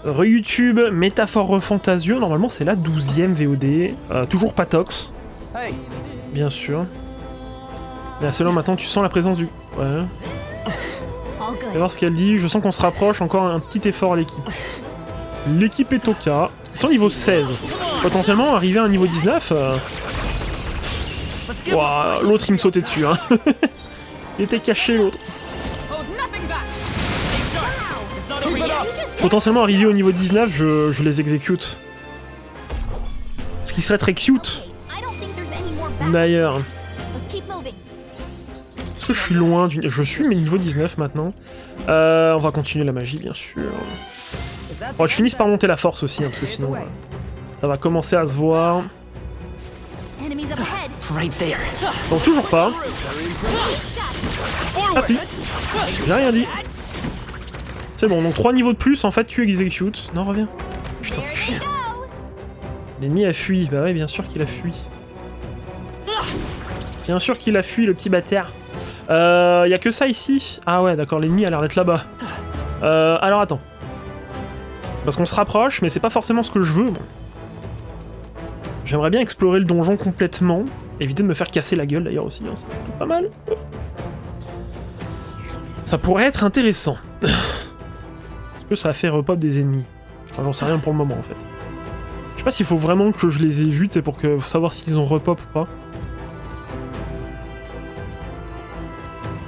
Re-YouTube, métaphore ReFantazio, normalement c'est la 12e VOD. Toujours pas tox. Bien sûr. Mais c'est là maintenant, tu sens la présence du... Ouais. On va voir ce qu'elle dit. Je sens qu'on se rapproche, encore un petit effort à l'équipe. L'équipe est au cas. Ils sont niveau 16. Potentiellement, arriver à un niveau 19... Wow, l'autre il me sautait dessus, hein. Il était caché l'autre. Potentiellement arrivé au niveau 19, je les exécute. Ce qui serait très cute. D'ailleurs. Est-ce que je suis loin du... Je suis mais niveau 19 maintenant. On va continuer la magie bien sûr. Bon, je finis par monter la force aussi, hein, parce que sinon ça va commencer à se voir. Bon, toujours pas. Ah si. J'ai rien dit. C'est bon, donc 3 niveaux de plus, en fait, tu exécutes. Non, reviens. Putain, fais chier. L'ennemi a fui. Bah ouais, bien sûr qu'il a fui. Bien sûr qu'il a fui, le petit bâtard. Y a que ça ici. Ah ouais, d'accord, l'ennemi a l'air d'être là-bas. Alors attends. Parce qu'on se rapproche, mais c'est pas forcément ce que je veux. Bon. J'aimerais bien explorer le donjon complètement. Éviter de me faire casser la gueule d'ailleurs aussi, hein, c'est pas mal. Ça pourrait être intéressant. Est-ce que ça a fait repop des ennemis? Enfin, j'en sais rien pour le moment en fait. Je sais pas s'il faut vraiment que je les ai vus, c'est pour savoir s'ils ont repop ou pas.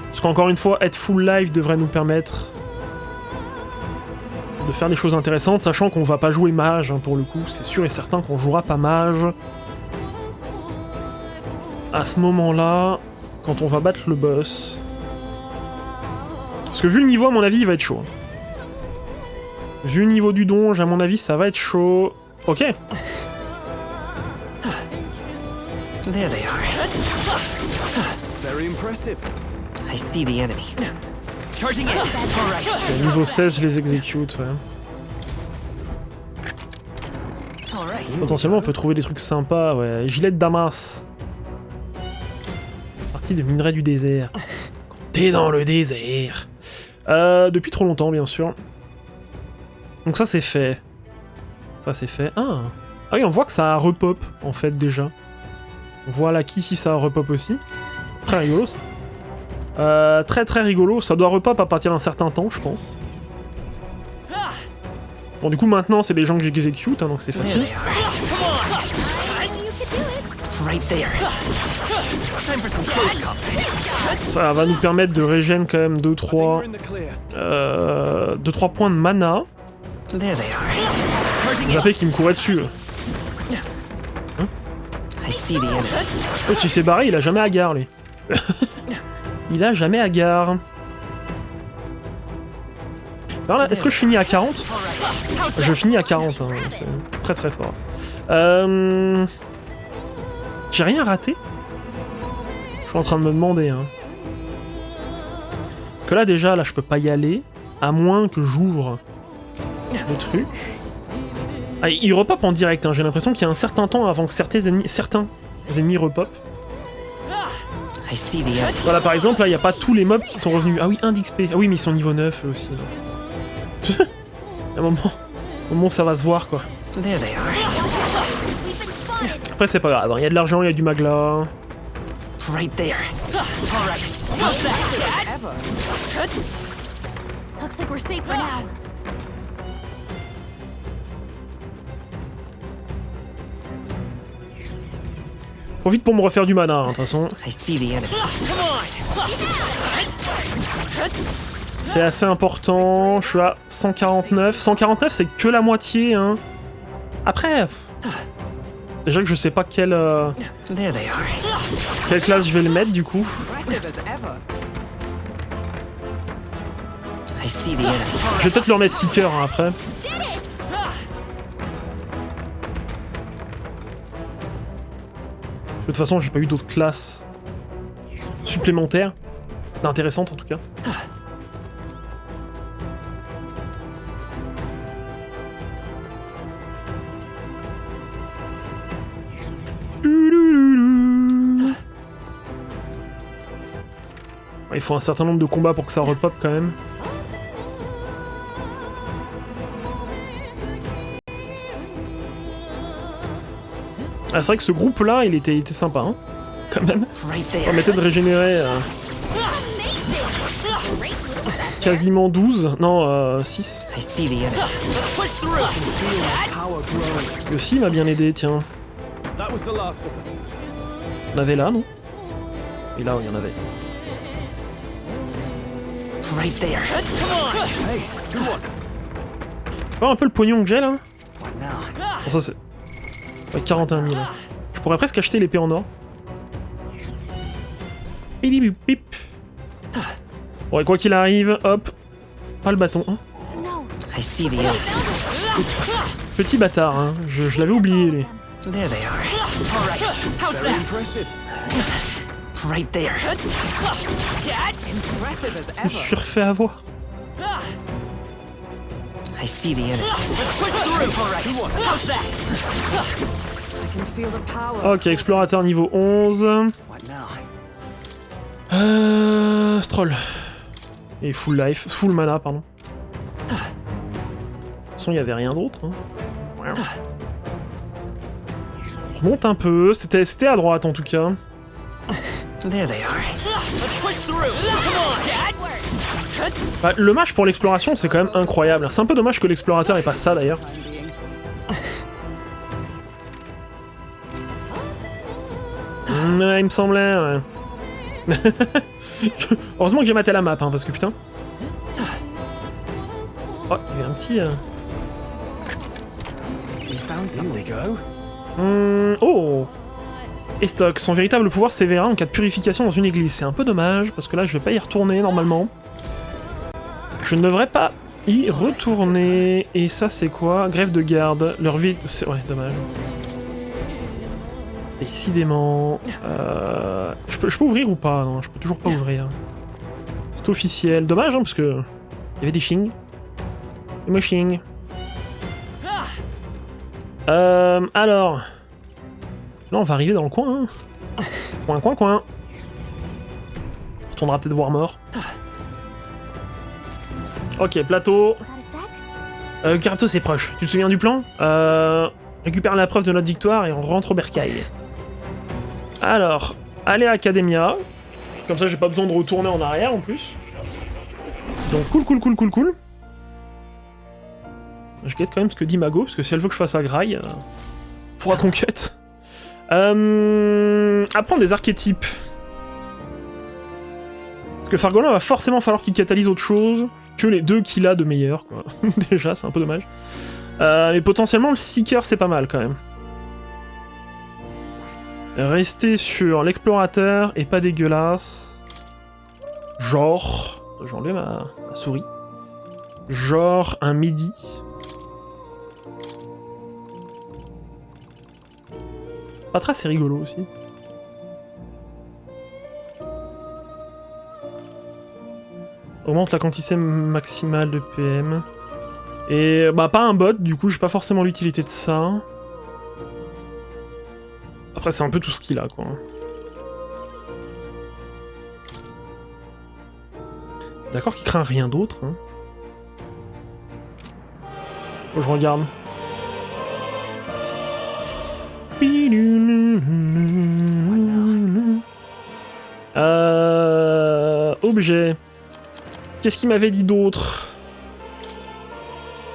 Parce qu'encore une fois, être full live devrait nous permettre de faire des choses intéressantes, sachant qu'on va pas jouer mage hein, pour le coup, c'est sûr et certain qu'on jouera pas mage. À ce moment-là, quand on va battre le boss... Parce que vu le niveau, à mon avis, il va être chaud. Vu le niveau du donge, à mon avis, ça va être chaud. Ok. There they are. Very impressive. I see the enemy. Charging in. All right. Niveau 16, je les exécute, ouais. Potentiellement, on peut trouver des trucs sympas, ouais. Gilet de Damas. Partie de minerai du désert. T'es dans le désert. Depuis trop longtemps, bien sûr. Donc ça, c'est fait. Ça, c'est fait. Ah oui, on voit que ça a repop, en fait, déjà. Voilà qu'ici, ça a repop aussi. Très rigolo, ça. Très très rigolo. Ça doit repop à partir d'un certain temps, je pense. Bon, du coup, maintenant, c'est des gens que j'exécute, hein, donc c'est facile. Ça va nous permettre de régène quand même 2-3 points de mana. J'appelle qu'il me courait dessus. Hein oh, tu s'est barré, il a jamais Agar, lui. Il a jamais Agar. Alors là, est-ce que je finis à 40? Je finis à 40, hein, c'est très très fort. J'ai rien raté? Je suis en train de me demander, hein. Que là déjà, là je peux pas y aller, à moins que j'ouvre le truc. Ah, il repop en direct, hein. J'ai l'impression qu'il y a un certain temps avant que certains ennemis repop. Voilà, par exemple, là il n'y a pas tous les mobs qui sont revenus. Ah oui, 1 d'XP. Ah oui, mais ils sont niveau 9 eux aussi. À un moment ça va se voir, quoi. Après, c'est pas grave, il y a de l'argent, il y a du magla. Right there. All right. Looks like we're safe for now. Profite pour me refaire du mana, hein, de toute façon. C'est assez important, je suis à 149. 149, c'est que la moitié, hein. Après... Déjà que je sais pas quelle classe je vais le mettre, du coup. Je vais peut-être leur mettre Seeker, hein, après. De toute façon, j'ai pas eu d'autres classes supplémentaires. Intéressantes, en tout cas. Il faut un certain nombre de combats pour que ça repop quand même. Ah, c'est vrai que ce groupe-là, il était sympa, hein, quand même. Ça permettait de régénérer quasiment 12, non, 6. Le aussi m'a bien aidé, tiens. On avait là, non? Et là, il y en avait. Oh, un peu le pognon que j'ai, là. Bon, ça, c'est... Ouais, 41 000. Je pourrais presque acheter l'épée en or. Pip. Bon, et quoi qu'il arrive, hop. Pas le bâton. Hein. Petit bâtard, hein. Je l'avais oublié, lui. Je me suis refait avoir. Ok, explorateur niveau 11. Stroll. Et full life, full mana, pardon. De toute façon, il n'y avait rien d'autre. Hein. On remonte un peu, c'était à droite en tout cas. Bah, le match pour l'exploration, c'est quand même incroyable. C'est un peu dommage que l'explorateur ait pas ça d'ailleurs. Il me semblait, ouais. Heureusement que j'ai maté la map, hein, parce que putain. Oh, il y avait un petit... Oh! Estoc, son véritable pouvoir s'éveillera en cas de purification dans une église. C'est un peu dommage, parce que là je vais pas y retourner normalement. Je ne devrais pas y retourner. Et ça c'est quoi? Grève de garde. Leur vie... Ouais, dommage. Décidément... Je peux ouvrir ou pas? Non, je peux toujours pas ouvrir. C'est officiel. Dommage, hein, parce que... Il y avait des shings. Des moshings. Alors... Là, on va arriver dans le coin. Hein. Coin. On retournera peut-être voir mort. Ok, plateau. Carto, c'est proche. Tu te souviens du plan? Récupère la preuve de notre victoire et on rentre au bercail. Alors, aller à Academia. Comme ça, j'ai pas besoin de retourner en arrière en plus. Donc, cool. Je guette quand même ce que dit Mago, parce que si elle veut que je fasse à graille, faudra qu'on cut. Apprendre des archétypes. Parce que Fargolin va forcément falloir qu'il catalyse autre chose que les deux qu'il a de meilleurs, quoi. Déjà, c'est un peu dommage. Mais potentiellement, le Seeker, c'est pas mal, quand même. Rester sur l'explorateur est pas dégueulasse. Genre... J'ai enlevé ma souris. Genre un midi. Patra, c'est rigolo aussi. Augmente la quantité maximale de PM. Et bah pas un bot, du coup j'ai pas forcément l'utilité de ça. Après c'est un peu tout ce qu'il a quoi. D'accord qu'il craint rien d'autre. Hein. Faut que je regarde. Objet. Qu'est-ce qu'il m'avait dit d'autre?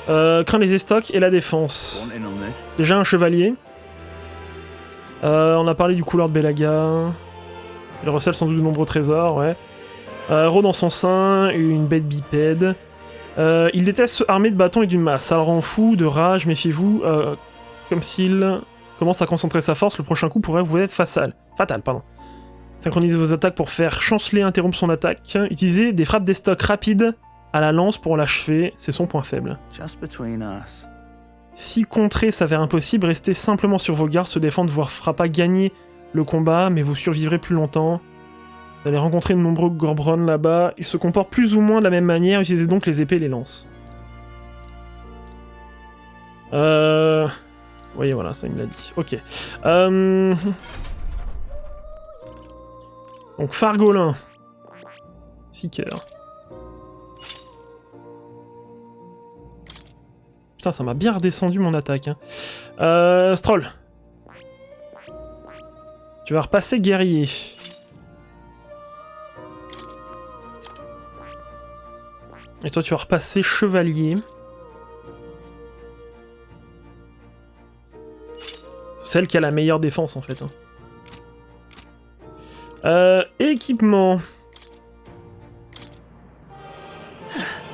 Craint les estocs et la défense. Déjà un chevalier. On a parlé du couleur de Belaga. Il recèle sans doute de nombreux trésors, ouais. Rôde dans son sein, une bête bipède. Il déteste armé de bâtons et d'une masse. Ça le rend fou, de rage, méfiez-vous. Comme s'il commence à concentrer sa force, le prochain coup pourrait vous être fatal. Pardon. Synchronisez vos attaques pour faire chanceler, interrompre son attaque. Utilisez des frappes d'estoc rapides à la lance pour l'achever, c'est son point faible. Si contrer s'avère impossible, restez simplement sur vos gardes, se défendre ne vous fera pas gagner le combat, mais vous survivrez plus longtemps. Vous allez rencontrer de nombreux Gorbron là-bas, ils se comportent plus ou moins de la même manière, utilisez donc les épées et les lances. Oui, voilà, ça il me l'a dit. Ok. Donc Fargolin. Seeker. Putain, ça m'a bien redescendu mon attaque. Hein. Stroll. Tu vas repasser guerrier. Et toi, tu vas repasser chevalier. Celle qui a la meilleure défense, en fait. Équipement.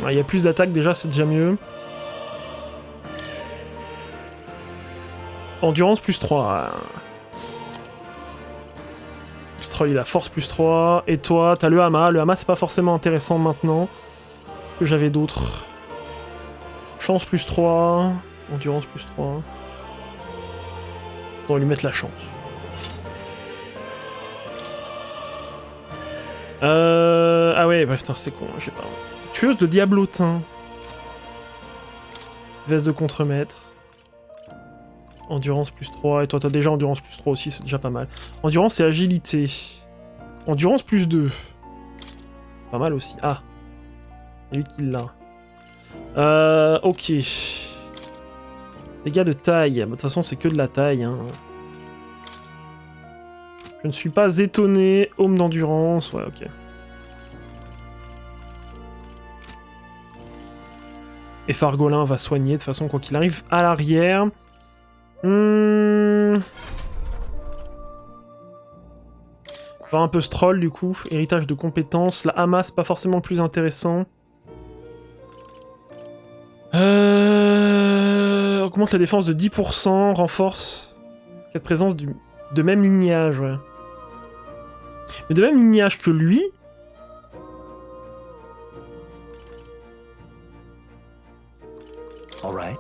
Il y a plus d'attaques, déjà, c'est déjà mieux. Endurance plus 3. Stroll, il a force plus 3. Et toi, t'as le hama. Le hama, c'est pas forcément intéressant maintenant. Que j'avais d'autres. Chance plus 3. Endurance plus 3. On va lui mettre la chance. Ah ouais, bah, putain, c'est con, j'ai pas... Tueuse de diablotin. Veste de contremaître. Endurance plus 3. Et toi, t'as déjà endurance plus 3 aussi, c'est déjà pas mal. Endurance et agilité. Endurance plus 2. Pas mal aussi. Ah. C'est lui qui l'a. Ok. Dégâts de taille. Bah, de toute façon, c'est que de la taille. Hein. Je ne suis pas étonné. Homme d'endurance. Ouais, ok. Et Fargolin va soigner, de toute façon, quoi qu'il arrive, à l'arrière. Voir un peu Stroll, du coup. Héritage de compétences. La Hamas, pas forcément le plus intéressant. Augmente la défense de 10%, renforce. Cas de présence de même lignage, ouais. Mais de même lignage que lui. Alright.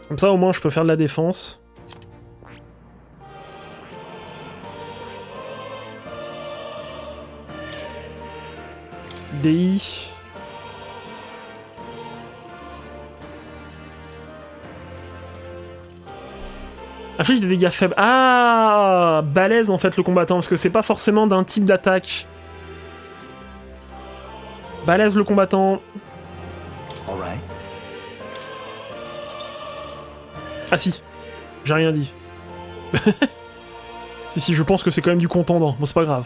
Comme ça, au moins, je peux faire de la défense. DI. Inflige des dégâts faibles. Ah, balèze en fait le combattant, parce que c'est pas forcément d'un type d'attaque. Balèze le combattant. Alright. Ah si, j'ai rien dit. si, je pense que c'est quand même du contendant. Bon, c'est pas grave.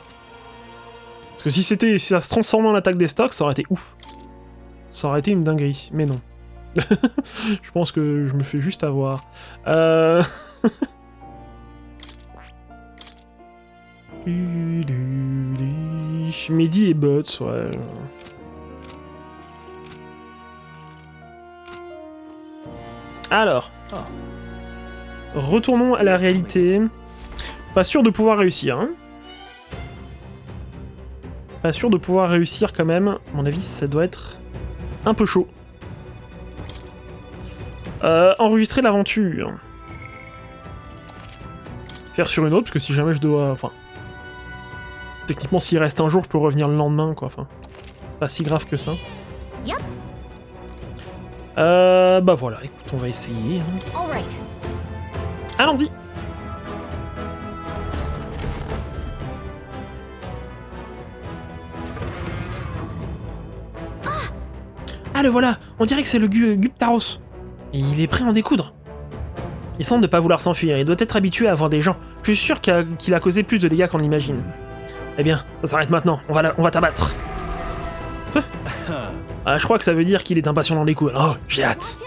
Parce que si ça se transformait en attaque des stocks, ça aurait été ouf. Ça aurait été une dinguerie, mais non. Je pense que je me fais juste avoir. Mehdi et Bots, ouais. Alors. Retournons à la réalité. Pas sûr de pouvoir réussir, hein. Pas sûr de pouvoir réussir quand même. À mon avis, ça doit être un peu chaud. Enregistrer l'aventure. Faire sur une autre, parce que si jamais je dois... Enfin... Techniquement, s'il reste un jour, je peux revenir le lendemain, quoi. Enfin... Pas si grave que ça. Yep. Bah voilà, écoute, on va essayer. Hein. All right. Allons-y. Ah, le voilà. On dirait que c'est le Guptaros. Et il est prêt à en découdre. Il semble ne pas vouloir s'enfuir. Il doit être habitué à avoir des gens. Je suis sûr qu'il a causé plus de dégâts qu'on l'imagine. Eh bien, ça s'arrête maintenant. On va t'abattre. Ah, je crois que ça veut dire qu'il est impatient dans les coups. Oh, j'ai hâte.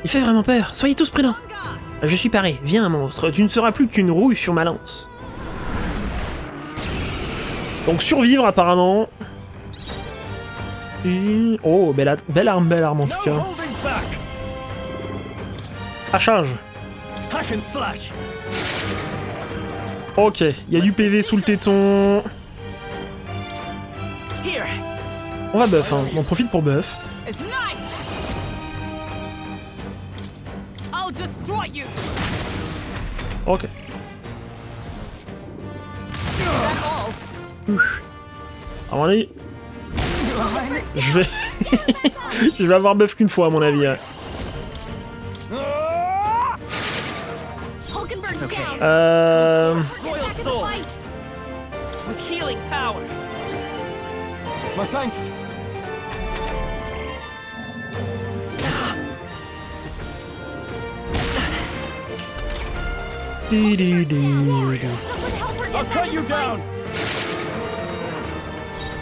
Il fait vraiment peur. Soyez tous prudents. Je suis paré. Viens, monstre. Tu ne seras plus qu'une rouille sur ma lance. Donc survivre, apparemment. Et... Oh, belle arme en tout cas. À charge. Ok, il y a du PV sous le téton. On va buff, hein. On profite pour buff. Ok. À mon avis, je vais... je vais avoir buff qu'une fois à mon avis. Ouais.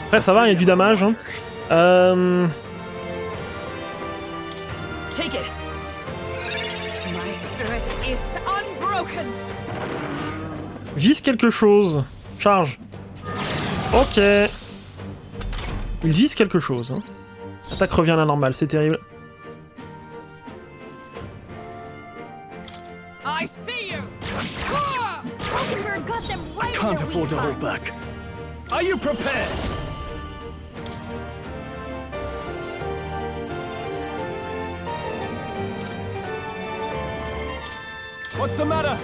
Après ça va, il y a du damage. Hein. Take it. My spirit is unbroken. Vise quelque chose. Charge. Ok. Il vise quelque chose. Hein. Attaque revient à la normale, c'est terrible. I see you. Got them right Can't in their afford to weak hold spot. back. Are you prepared? What's the matter?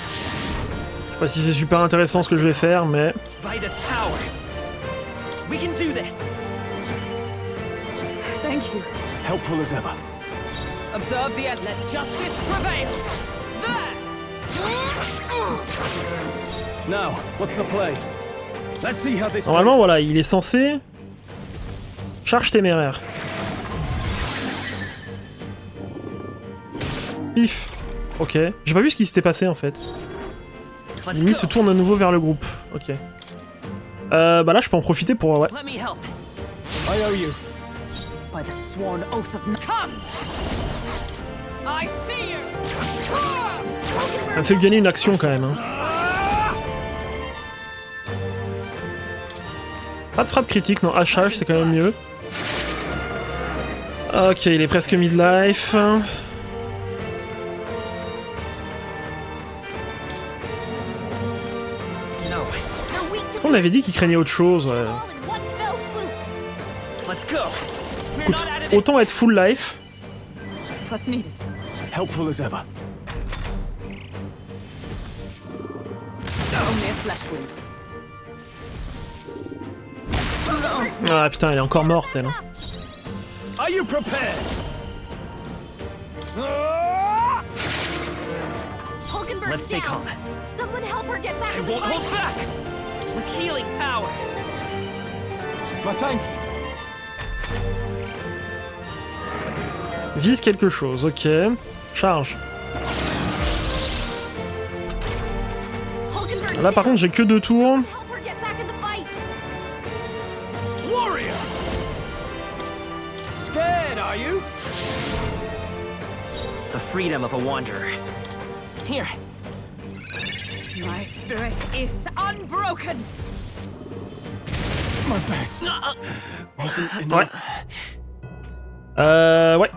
Je sais pas si c'est super intéressant ce que je vais faire, mais... By this power. We can do this. Thank you. Helpful as ever. Observe the end. Let justice prevail. There. Now, what's the play? Let's see how this. Normalement, voilà, il est censé... Charge téméraire. Pif. Ok. J'ai pas vu ce qui s'était passé en fait. Mimi se tourne à nouveau vers le groupe. Ok. Bah là, je peux en profiter pour... Ouais. Let me help. I owe you. By the sworn oath of come. I see you. Ça me fait gagner une action quand même. Hein. Pas de frappe critique, non. HH, c'est quand même mieux. Ok, il est presque midlife. On avait dit qu'il craignait autre chose. Ouais. Écoute, autant être full life. Helpful as ever. Ah putain, elle est encore morte elle. Hein. Are you prepared? Let's stay calm. Someone help her get back I in the won't hold fight. back. With healing power. My thanks. Vise quelque chose, ok. Charge. Là par contre j'ai que 2 tours. Help her get back in the fight. Warrior. Scared, are you? The freedom of a wanderer. Here. My spirit is unbroken. My best wasn't enough. Ouais.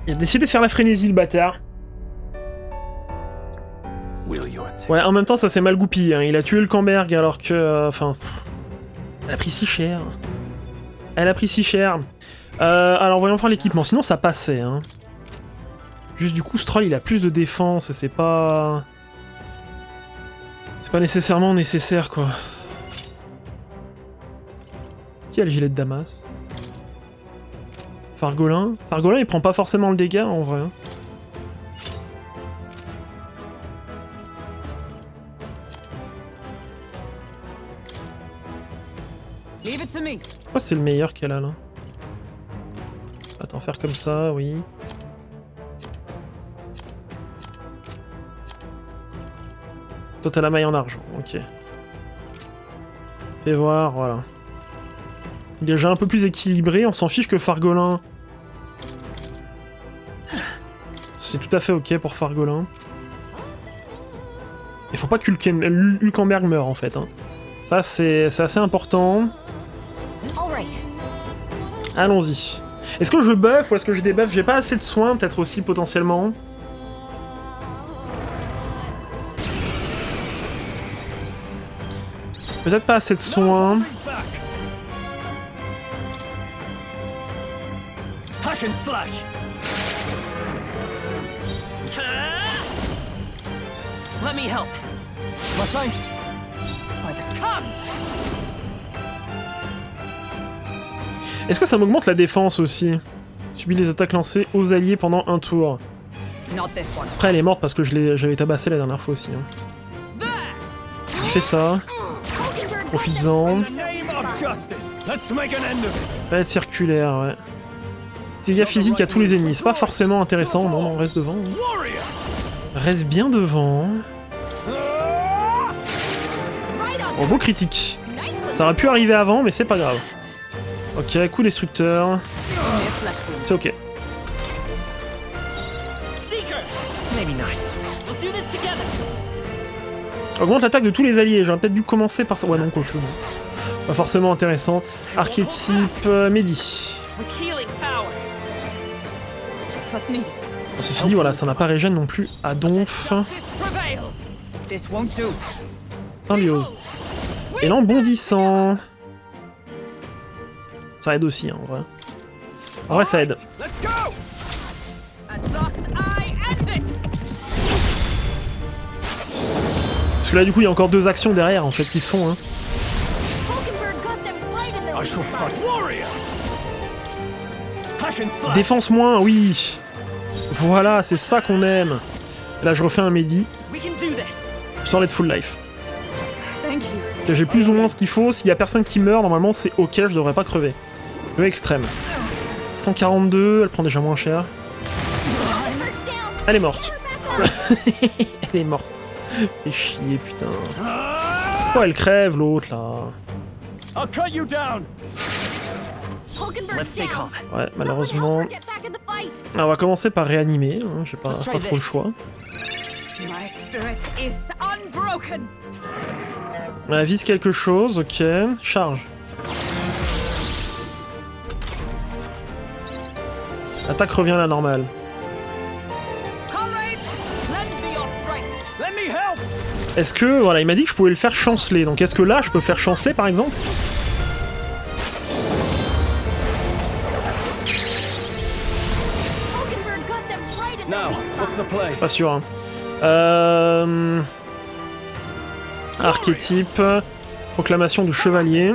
Il a décidé de faire la frénésie le bâtard. Ouais, en même temps ça s'est mal goupillé. Hein. Il a tué le Camberg alors que... Enfin... elle a pris si cher. Elle a pris si cher. Alors voyons voir l'équipement. Sinon ça passait. Hein. Juste du coup ce troll il a plus de défense et c'est pas... C'est pas nécessairement nécessaire quoi. Qui a le gilet de Damas? Fargolin? Fargolin il prend pas forcément le dégât en vrai. Pourquoi c'est le meilleur qu'elle a là? Attends, faire comme ça, oui. Toi t'as la maille en argent, ok. Fais voir, voilà. Déjà un peu plus équilibré, on s'en fiche que Fargolin. C'est tout à fait ok pour Fargolin. Il faut pas que Hulkenberg meure en fait. Hein. Ça c'est assez important. Allons-y. Est-ce que je buff ou est-ce que je débuff? J'ai pas assez de soins peut-être aussi potentiellement. Peut-être pas assez de soins. Hack and slash. Let me help. My thanks. By this come. Est-ce que ça m'augmente la défense aussi? Subit les attaques lancées aux alliés pendant un tour. Après elle est morte parce que j'avais tabassé la dernière fois aussi. Hein. Il fait ça. Profites-en. Va être circulaire, ouais. Dégâts physiques à tous les ennemis, c'est pas forcément intéressant, non, on reste devant. Hein. Reste bien devant. Oh, beau critique. Ça aurait pu arriver avant, mais c'est pas grave. Ok, coup destructeur. C'est ok. Augmente l'attaque de tous les alliés. J'aurais peut-être dû commencer par ça. Ouais, non, quoi que chose. Pas forcément intéressant. Archétype Mehdi. Ceci dit, voilà, ça n'a pas régène non plus à donf. Symbiose. Et là, en bondissant. Ça aide aussi, hein, en vrai. En vrai, ça aide. Parce que là, du coup, il y a encore 2 actions derrière, en fait, qui se font, hein. Défense moins, oui. Voilà, c'est ça qu'on aime. Là, je refais un Mehdi. Histoire d'être full life. J'ai plus ou moins ce qu'il faut. S'il y a personne qui meurt, normalement, c'est ok, je devrais pas crever. Le extrême. 142, elle prend déjà moins cher. Elle est morte. Elle est morte. Fais chier, putain. Oh, elle crève, l'autre, là. Ouais, malheureusement. Alors, on va commencer par réanimer, hein, j'ai pas trop le choix. Elle vise quelque chose, ok. Charge. L'attaque revient à la normale. Est-ce que... Voilà, il m'a dit que je pouvais le faire chanceler, donc est-ce que là, je peux faire chanceler, par exemple? Pas sûr, hein. Archétype, proclamation du chevalier.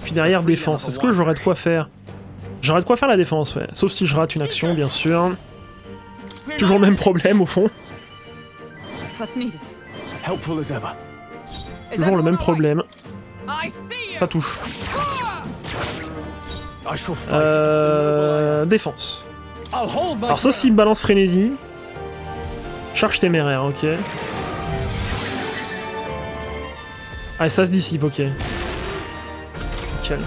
Puis derrière, défense. Est-ce que j'aurais de quoi faire? J'aurais de quoi faire la défense, ouais. Sauf si je rate une action, bien sûr. Toujours le même problème, au fond. Toujours le même problème. Ça touche. Défense. Alors sauf s'il balance frénésie. Charge téméraire, ok. Ah, et ça se dissipe, ok. Nickel.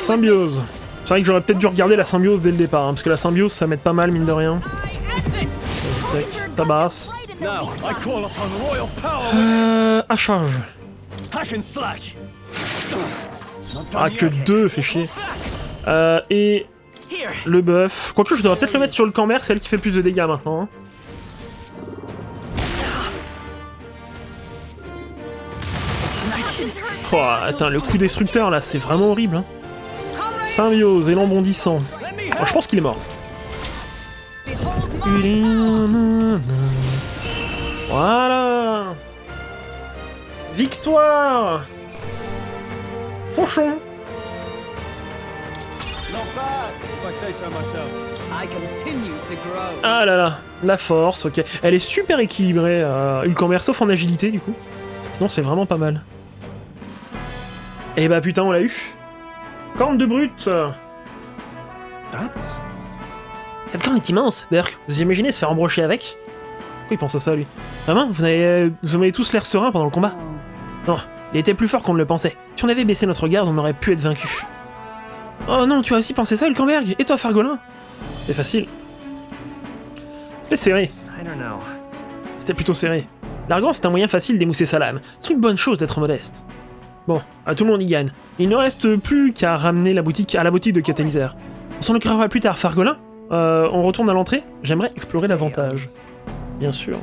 Symbiose. C'est vrai que j'aurais peut-être dû regarder la symbiose dès le départ, hein, parce que la symbiose ça m'aide pas mal, mine de rien. Tabasse. À charge. Ah, que 2, fait chier. Et le buff. Quoique je devrais peut-être le mettre sur le camber, c'est elle qui fait le plus de dégâts maintenant. Hein. Oh, attends, le coup destructeur là, c'est vraiment horrible. Hein. Symbiose, élan bondissant. Oh, je pense qu'il est mort. Voilà. Victoire. Fauchon. Ah là là, la force, ok. Elle est super équilibrée, Ulcamber, sauf en agilité du coup. Sinon c'est vraiment pas mal. Et bah putain, on l'a eu. Corne de brute. Cette corne est immense, Burk. Vous imaginez se faire embrocher avec? Pourquoi il pense à ça, lui? Vraiment, vous avez tous l'air serein pendant le combat? Non, il était plus fort qu'on ne le pensait. Si on avait baissé notre garde, on aurait pu être vaincu. Oh non, tu as aussi pensé ça, Ulcamberg? Et toi, Fargolin? C'est facile. C'était serré. C'était plutôt serré. L'argent, c'est un moyen facile d'émousser sa lame. C'est une bonne chose d'être modeste. Bon, à tout le monde y gagne. Il ne reste plus qu'à ramener la boutique à la boutique de catalyseur. On s'en occupera plus tard, Fargolin. On retourne à l'entrée. J'aimerais explorer davantage. Bien sûr.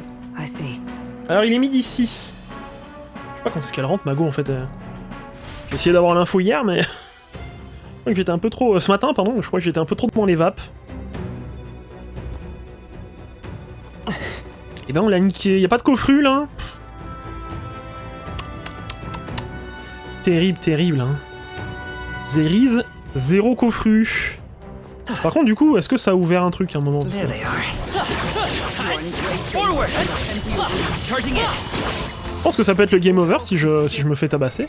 Alors, il est midi 6. Je sais pas quand est-ce qu'elle rentre, Mago, en fait. J'ai essayé d'avoir l'info hier, mais... j'étais un peu trop... ce matin, pardon, je crois que j'étais un peu trop dans les vapes. Et ben, on l'a niqué. Y'a pas de coffru, là? Terrible, terrible, hein. Zeriz, 0 coffru. Par contre, du coup, est-ce que ça a ouvert un truc à un moment? Forward. Charging it. Je pense que ça peut être le game over si je me fais tabasser.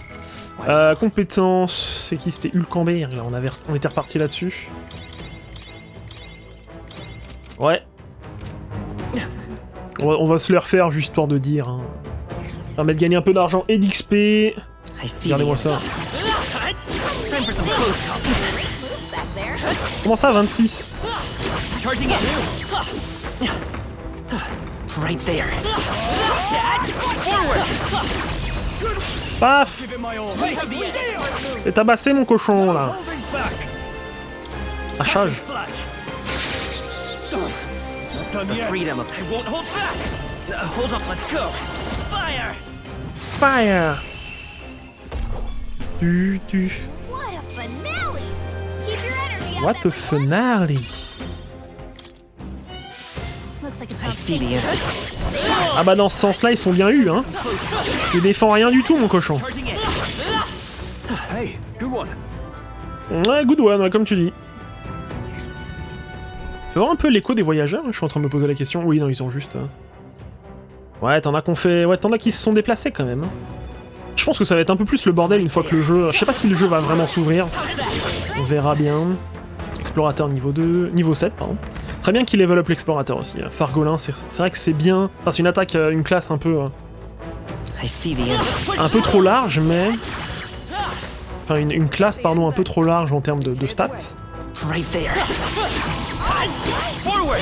Compétence, c'est qui? C'était Hulkenberg, là, on était reparti là-dessus. Ouais. On va se les refaire, juste histoire de dire. Hein. Ça permet de gagner un peu d'argent et d'XP. Regardez-moi ça. Comment ça, 26? Charging it. Right there. Forward. Paf! T'es tabassé, mon cochon, là. Ah, charge. The freedom of I won't hold back. Hold up, let's go. Fire. Fire! What a finale! Keep your energy up. What a finale! Looks like it's I not see the enemy. Ah bah dans ce sens-là, ils sont bien eus, hein. Tu défends rien du tout, mon cochon. Charging it. Hey, good one. Ouais, good one, ouais, comme tu dis. Tu vois un peu l'écho des voyageurs? Je suis en train de me poser la question. Oui, non, ils ont juste... Ouais, t'en as qu'on fait... Ouais, t'en as qui se sont déplacés, quand même. Je pense que ça va être un peu plus le bordel une fois que le jeu... Je sais pas si le jeu va vraiment s'ouvrir. On verra bien. Explorateur niveau 2... Niveau 7, pardon. Très bien qu'il level up l'explorateur aussi. Fargolin, c'est vrai que c'est bien... Enfin, c'est une attaque, une classe un peu... Un peu trop large, mais... Enfin, une classe, pardon, un peu trop large en termes de stats. Right there. Forward.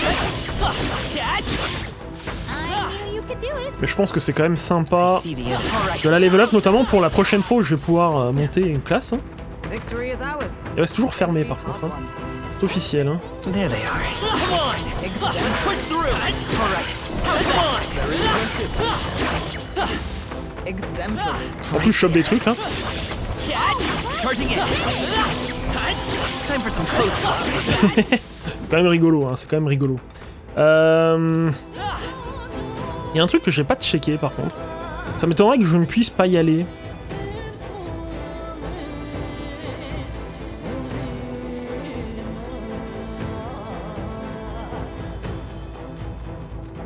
Mais je pense que c'est quand même sympa de la level up, notamment pour la prochaine fois où je vais pouvoir monter une classe. Hein. Il reste toujours fermé par contre. Hein. C'est officiel. Hein. There they are. Push through. En plus, je chope des trucs. Hein. Charging it. Time for some close. C'est quand même rigolo. Hein. C'est quand même rigolo. Il y a un truc que j'ai pas checké par contre. Ça m'étonnerait que je ne puisse pas y aller.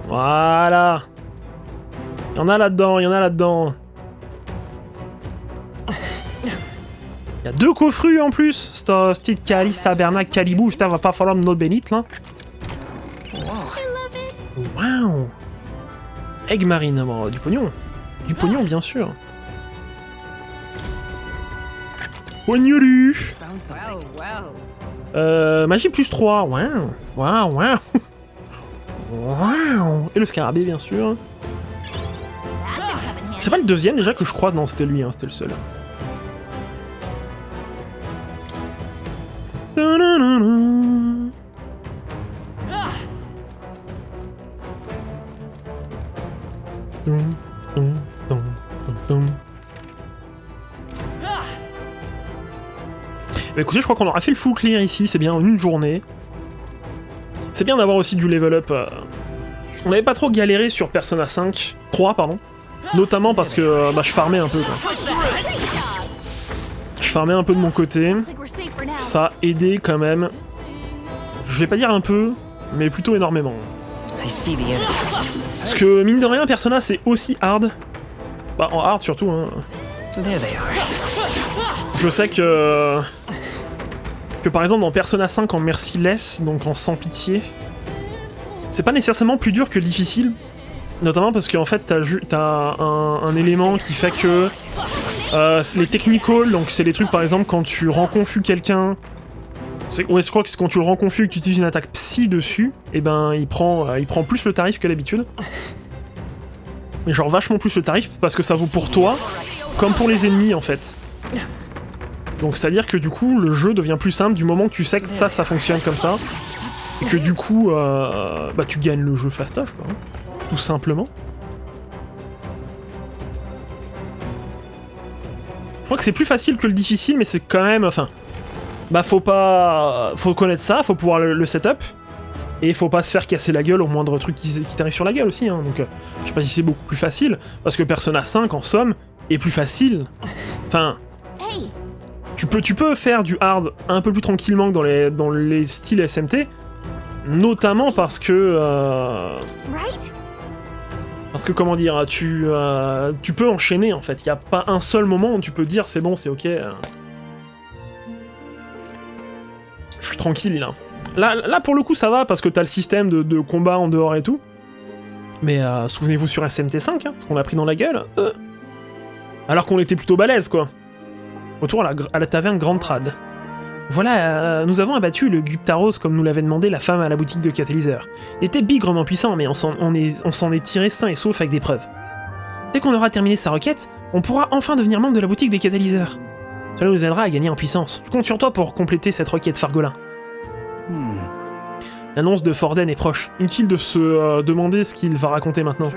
Voilà. Il y en a là-dedans, il y en a là-dedans. Il y a 2 coffrus en plus. Style Calice, Tabernacle, Calibou. Putain, va pas falloir me notre bénite là. Waouh. Egg marine, bon, du pognon. Du pognon, bien sûr. Pognolu. Magie plus 3. Waouh. Waouh, waouh. Waouh. Et le scarabée, bien sûr. C'est pas le deuxième déjà que je crois? Non, c'était lui, hein, c'était le seul. Bah écoutez, je crois qu'on aura fait le full clear ici, c'est bien en une journée. C'est bien d'avoir aussi du level up. On n'avait pas trop galéré sur Persona 5, 3 pardon. Notamment parce que bah, je farmais un peu quoi. Je farmais un peu de mon côté. Ça a aidé quand même. Je vais pas dire un peu, mais plutôt énormément. Parce que mine de rien, Persona c'est aussi hard. Bah en hard surtout hein. Je sais que par exemple dans Persona 5 en merciless, donc en sans pitié, c'est pas nécessairement plus dur que difficile. Notamment parce qu'en fait t'as un élément qui fait que les technicals, donc c'est les trucs par exemple quand tu rends confus quelqu'un. Ouais, je crois que c'est quand tu le rends confus et que tu utilises une attaque psy dessus, et ben il prend plus le tarif que d'habitude. Mais genre vachement plus le tarif parce que ça vaut pour toi comme pour les ennemis en fait. Donc c'est à dire que du coup le jeu devient plus simple du moment que tu sais que ça fonctionne comme ça. Et que du coup bah tu gagnes le jeu fastoche quoi, hein, tout simplement. Je crois que c'est plus facile que le difficile mais c'est quand même, enfin... Bah faut connaître ça, faut pouvoir le setup. Et faut pas se faire casser la gueule au moindre truc qui t'arrive sur la gueule aussi, hein. Donc je sais pas si c'est beaucoup plus facile, parce que Persona 5 en somme est plus facile. Enfin, tu peux faire du hard un peu plus tranquillement que dans les styles SMT, Notamment parce que... Right? Parce que, comment dire, tu peux enchaîner, en fait. Il n'y a pas un seul moment où tu peux dire, c'est bon, c'est ok. Je suis tranquille, là. Là, pour le coup, ça va, parce que t'as le système de combat en dehors et tout. Mais souvenez-vous sur SMT5, ce qu'on a pris dans la gueule. Alors qu'on était plutôt balèze, quoi. Retour à la taverne Grande Trad. Voilà, nous avons abattu le Guptaros comme nous l'avait demandé la femme à la boutique de catalyseur. Il était bigrement puissant, mais on s'en est tiré sain et sauf avec des preuves. Dès qu'on aura terminé sa requête, on pourra enfin devenir membre de la boutique des catalyseurs. Cela nous aidera à gagner en puissance. Je compte sur toi pour compléter cette requête, Fargolin. L'annonce de Forden est proche. Inutile de se demander ce qu'il va raconter maintenant.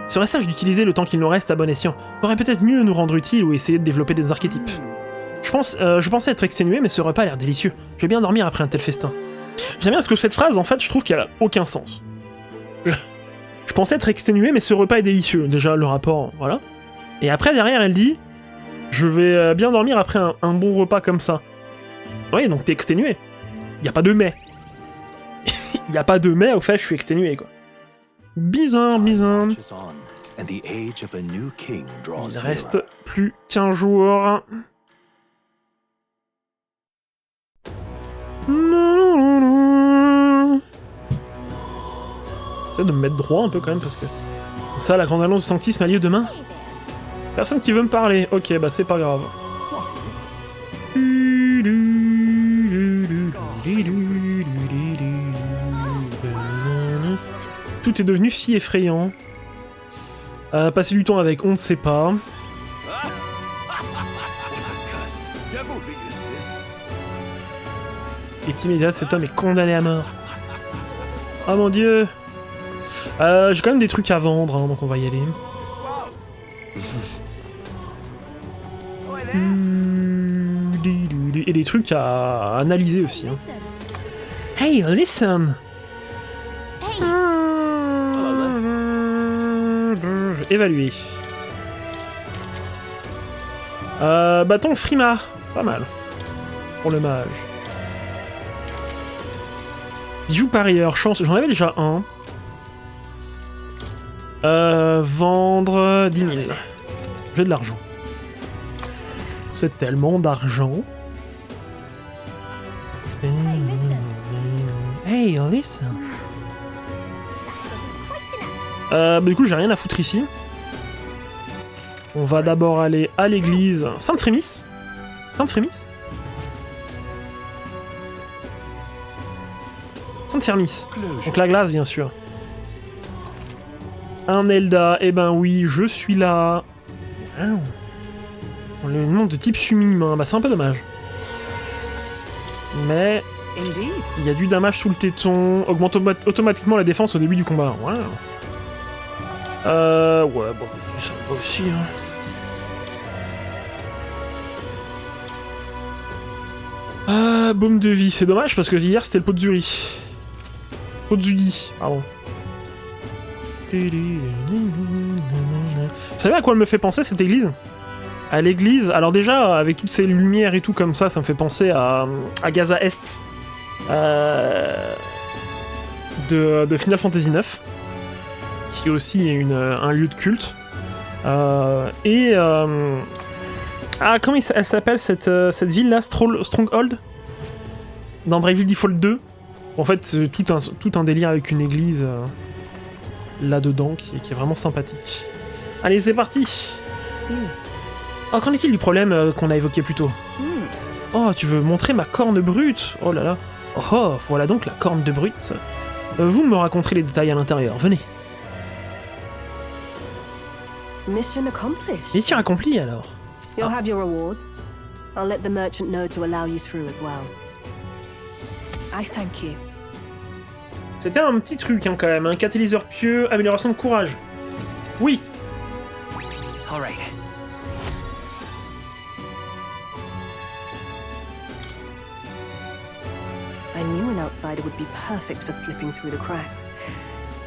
Serait sage d'utiliser le temps qu'il nous reste à bon escient. Faudrait peut-être mieux nous rendre utile ou essayer de développer des archétypes. Je pensais être exténué, mais ce repas a l'air délicieux. Je vais bien dormir après un tel festin. J'aime bien parce que cette phrase, en fait, je trouve qu'elle a aucun sens. Je pensais être exténué, mais ce repas est délicieux. Déjà, le rapport, voilà. Et après, derrière, elle dit... Je vais bien dormir après un bon repas comme ça. Oui, donc t'es exténué. Y a pas de mais. Y a pas de mais, au fait, je suis exténué, quoi. Bizarre. Il reste plus qu'un jour. J'essaie de me mettre droit un peu quand même parce que... Ça, la grande annonce du sanctisme a lieu demain. Personne qui veut me parler. Ok, bah c'est pas grave. Tout est devenu si effrayant. Passer du temps avec, on ne sait pas. Et immédiat, cet homme est condamné à mort. Oh mon dieu. J'ai quand même des trucs à vendre, hein, donc on va y aller. Et des trucs à analyser aussi. Hein. Hey, listen! Évaluer. Bâton Frimar. Pas mal. Pour le mage. Bijou parieur. Chance. J'en avais déjà un. Vendre 10 000. J'ai de l'argent. C'est tellement d'argent. Hey, listen. Du coup, j'ai rien à foutre ici. On va d'abord aller à l'église Sainte-Frémis. Sainte-Frémis Sainte-Fermis. Donc la glace, bien sûr. Un Elda. Eh ben oui, je suis là. Wow. Le nom de type Sumi-main. Bah c'est un peu dommage. Mais... il y a du damage sous le téton. Augmente automatiquement la défense au début du combat. Wow. Ouais, bon, ça va aussi, hein. Baume de vie, c'est dommage parce que hier c'était le pot de Zuri. Pot de Zudi, pardon. Vous savez à quoi elle me fait penser cette église? À l'église, alors déjà, avec toutes ces lumières et tout comme ça me fait penser à Gaza Est de Final Fantasy IX. Qui est aussi un lieu de culte. Comment elle s'appelle cette ville-là, Stronghold dans Bravely Default 2. En fait, c'est tout un délire avec une église là-dedans qui est vraiment sympathique. Allez, c'est parti. Oh, qu'en est-il du problème qu'on a évoqué plus tôt? Oh, tu veux montrer ma corne brute? Oh là là. Oh, voilà donc la corne de brute. Vous me raconterez les détails à l'intérieur, venez. Mission accomplished. Mission accomplie alors. You'll have your reward. I'll let the merchant know to allow you through as well. I thank you. C'était un petit truc hein, quand même, un catalyseur pieux, amélioration de courage. Oui. All right. I knew an outsider would be perfect for slipping through the cracks.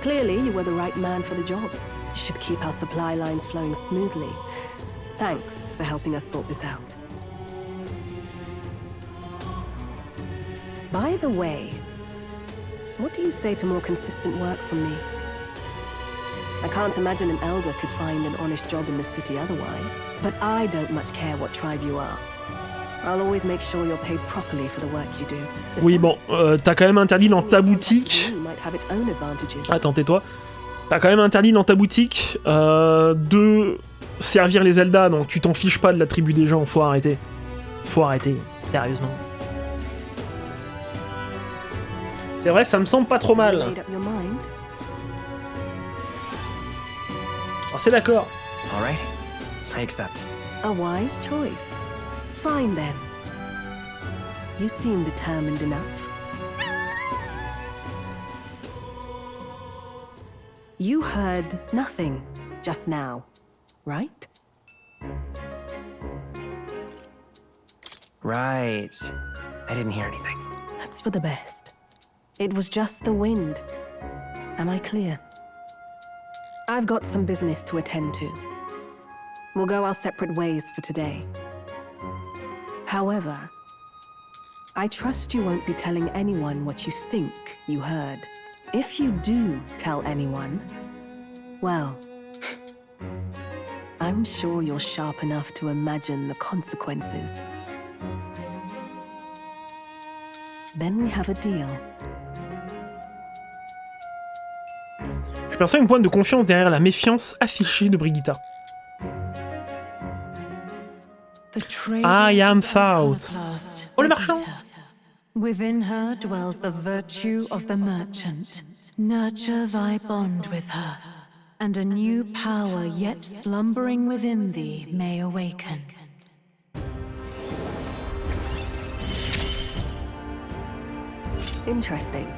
Clearly, you were the right man for the job. You should keep our supply lines flowing smoothly. Thanks for helping us sort this out. By the way, What do you say to more consistent work from me? I can't imagine an elder could find an honest job in the city otherwise. But I don't much care what tribe you are. I'll always make sure you're paid properly for the work you do. Oui, bon, t'as quand même interdit dans ta boutique... Attends, tais-toi. T'as quand même interdit dans ta boutique de servir les Zelda, donc tu t'en fiches pas de la tribu des gens, faut arrêter. Faut arrêter, sérieusement. C'est vrai, ça me semble pas trop mal. Oh, c'est d'accord. All right, I accept. A wise choice. Fine then. You seem determined enough. You heard nothing just now, right? Right. I didn't hear anything. That's for the best. It was just the wind. Am I clear? I've got some business to attend to. We'll go our separate ways for today. However, I trust you won't be telling anyone what you think you heard. If you do tell anyone, well, I'm sure you're sharp enough to imagine the consequences. Then we have a deal. Je perçois une pointe de confiance derrière la méfiance affichée de Brigitta. I am thought. Oh, le marchand! Within her dwells the virtue of the merchant. Nurture thy bond with her, and a new power yet slumbering within thee may awaken. Interesting.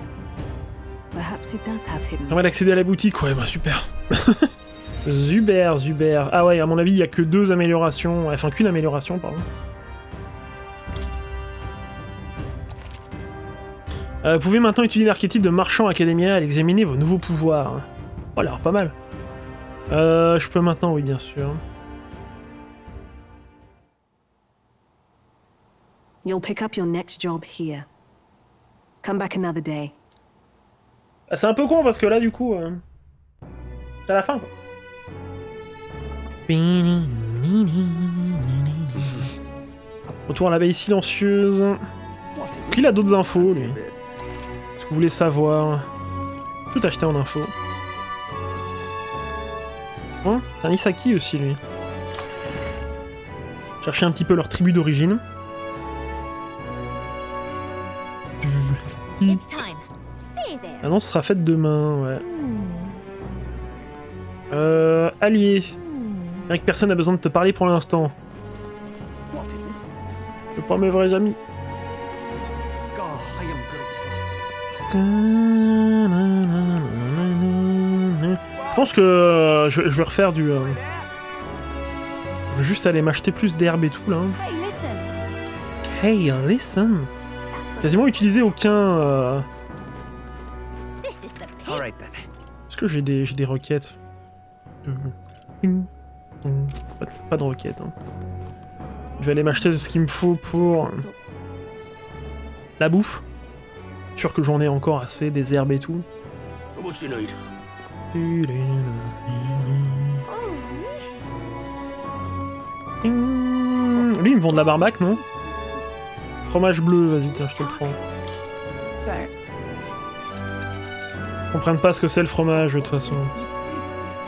Perhaps he does have hidden. On va d'accéder à la boutique, ouais, bah super. Zuber. Ah ouais, à mon avis, il y a que 2 améliorations, enfin qu'une amélioration, pardon. Vous pouvez maintenant utiliser l'archétype de marchand académial et examiner vos nouveaux pouvoirs. Oh, l'air pas mal. Je peux maintenant, oui, bien sûr. You'll pick up your next job here. Come back another day. Ah, c'est un peu con parce que là, du coup, c'est à la fin, quoi. Retour à l'abeille silencieuse. Est-ce qu'il a d'autres infos, lui? Est-ce que vous voulez savoir? Tout acheter en info. Hein, c'est un Isaki aussi, lui. Chercher un petit peu leur tribu d'origine. L'annonce sera faite demain, ouais. Allié. Rien que personne n'a besoin de te parler pour l'instant. Je pas mes vrais amis. Je pense que je vais refaire du... Je vais juste aller m'acheter plus d'herbe et tout, là. Hey, listen. Quasiment utilisé aucun... Est-ce que j'ai des requêtes? Pas de requêtes. Hein. Je vais aller m'acheter ce qu'il me faut pour... la bouffe. Sûr que j'en ai encore assez, des herbes et tout. Lui, il me vend de la barbaque, non? Fromage bleu, vas-y, tiens, je te le prends. Ils comprennent pas ce que c'est le fromage, de toute façon.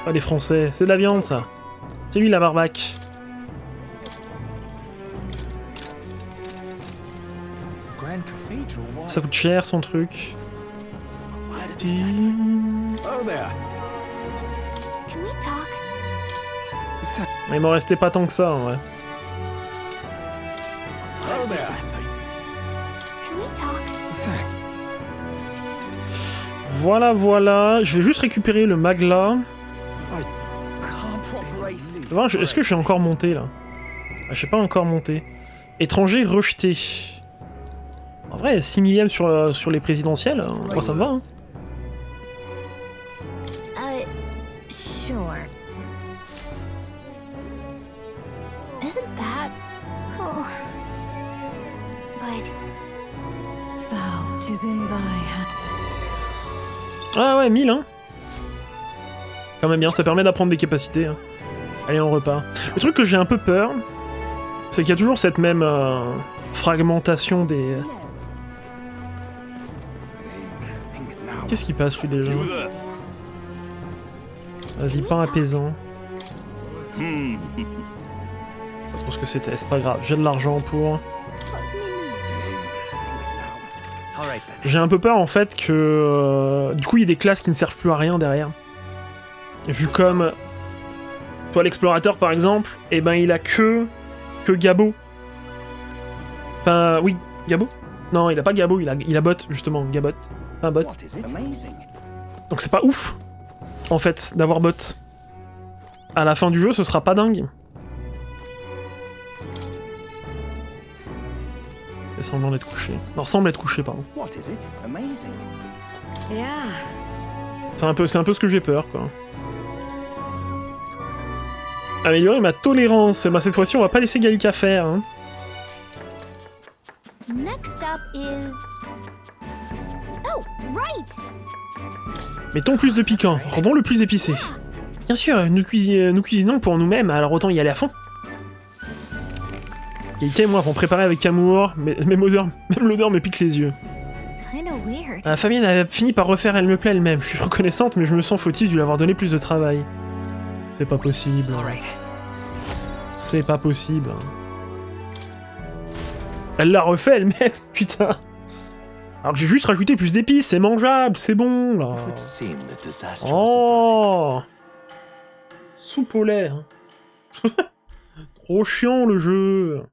Pas les Français. C'est de la viande, ça. C'est lui, la barbaque. Ça coûte cher, son truc. Il m'en restait pas tant que ça, en vrai. Voilà. Je vais juste récupérer le magla. Est-ce que j'ai encore monté, là? Ah, je sais pas encore monté. Étranger rejeté. En vrai, 6 millième sur les présidentielles, moi ça me va, hein. Sure. Isn't that... Oh... But... Thou 'tis in thy hand. Ah ouais, 1000, hein. Quand même bien, ça permet d'apprendre des capacités. Hein. Allez, on repart. Le truc que j'ai un peu peur, c'est qu'il y a toujours cette même fragmentation des... Qu'est-ce qui passe, lui, déjà? Vas-y, pas apaisant. Je sais pas trop ce que c'était, c'est pas grave, j'ai de l'argent pour... J'ai un peu peur, en fait, que... du coup, il y a des classes qui ne servent plus à rien derrière. Vu comme... Toi, l'explorateur, par exemple, eh ben, il a que Gabo. Enfin, oui, Gabo? Non, il a pas Gabo, il a Bot, justement, Gabot. Un bot. Donc c'est pas ouf, en fait, d'avoir bot. À la fin du jeu, ce sera pas dingue. Il semblant d'être couché. Non, semble être couché, pardon. C'est un peu ce que j'ai peur, quoi. Améliorer ma tolérance. Et bah cette fois-ci, on va pas laisser Gallica faire. Hein. Next up is... Oh, right! Mettons plus de piquant, rendons le plus épicé. Bien sûr, nous cuisinons pour nous-mêmes, alors autant y aller à fond. Gallica et moi avons préparé avec amour, mais même l'odeur me pique les yeux. Fabienne a fini par refaire Elle me plaît elle-même. Je suis reconnaissante, mais je me sens fautive de lui avoir donné plus de travail. C'est pas possible. C'est pas possible. Elle l'a refait elle-même, putain. Alors que j'ai juste rajouté plus d'épices, c'est mangeable, c'est bon, là. Oh, soupe au lait. Hein. Trop chiant, le jeu.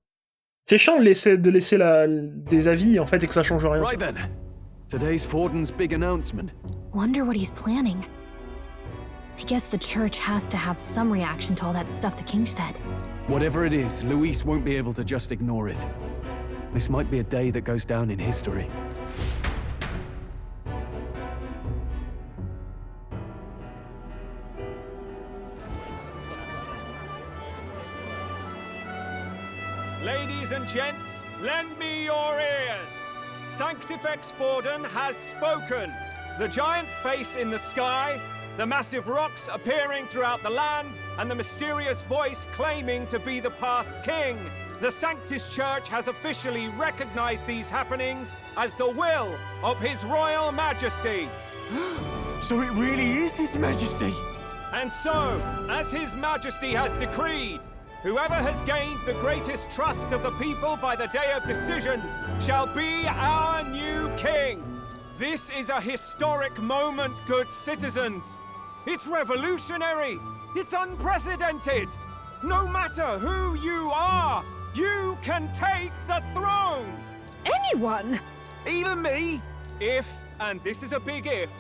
C'est chiant de laisser des avis, en fait, et que ça change rien. Right then. Today's Forden's big announcement. Wonder what he's planning. I guess the church has to have some reaction to all that stuff the king said. Whatever it is, Luis won't be able to just ignore it. This might be a day that goes down in history. Ladies and gents, lend me your ears. Sanctifex Forden has spoken. The giant face in the sky, the massive rocks appearing throughout the land, and the mysterious voice claiming to be the past king. The Sanctus Church has officially recognized these happenings as the will of His Royal Majesty. So it really is His Majesty? And so, as His Majesty has decreed, whoever has gained the greatest trust of the people by the day of decision shall be our new king. This is a historic moment, good citizens. It's revolutionary. It's unprecedented. No matter who you are, you can take the throne. Anyone? Even me. If, and this is a big if,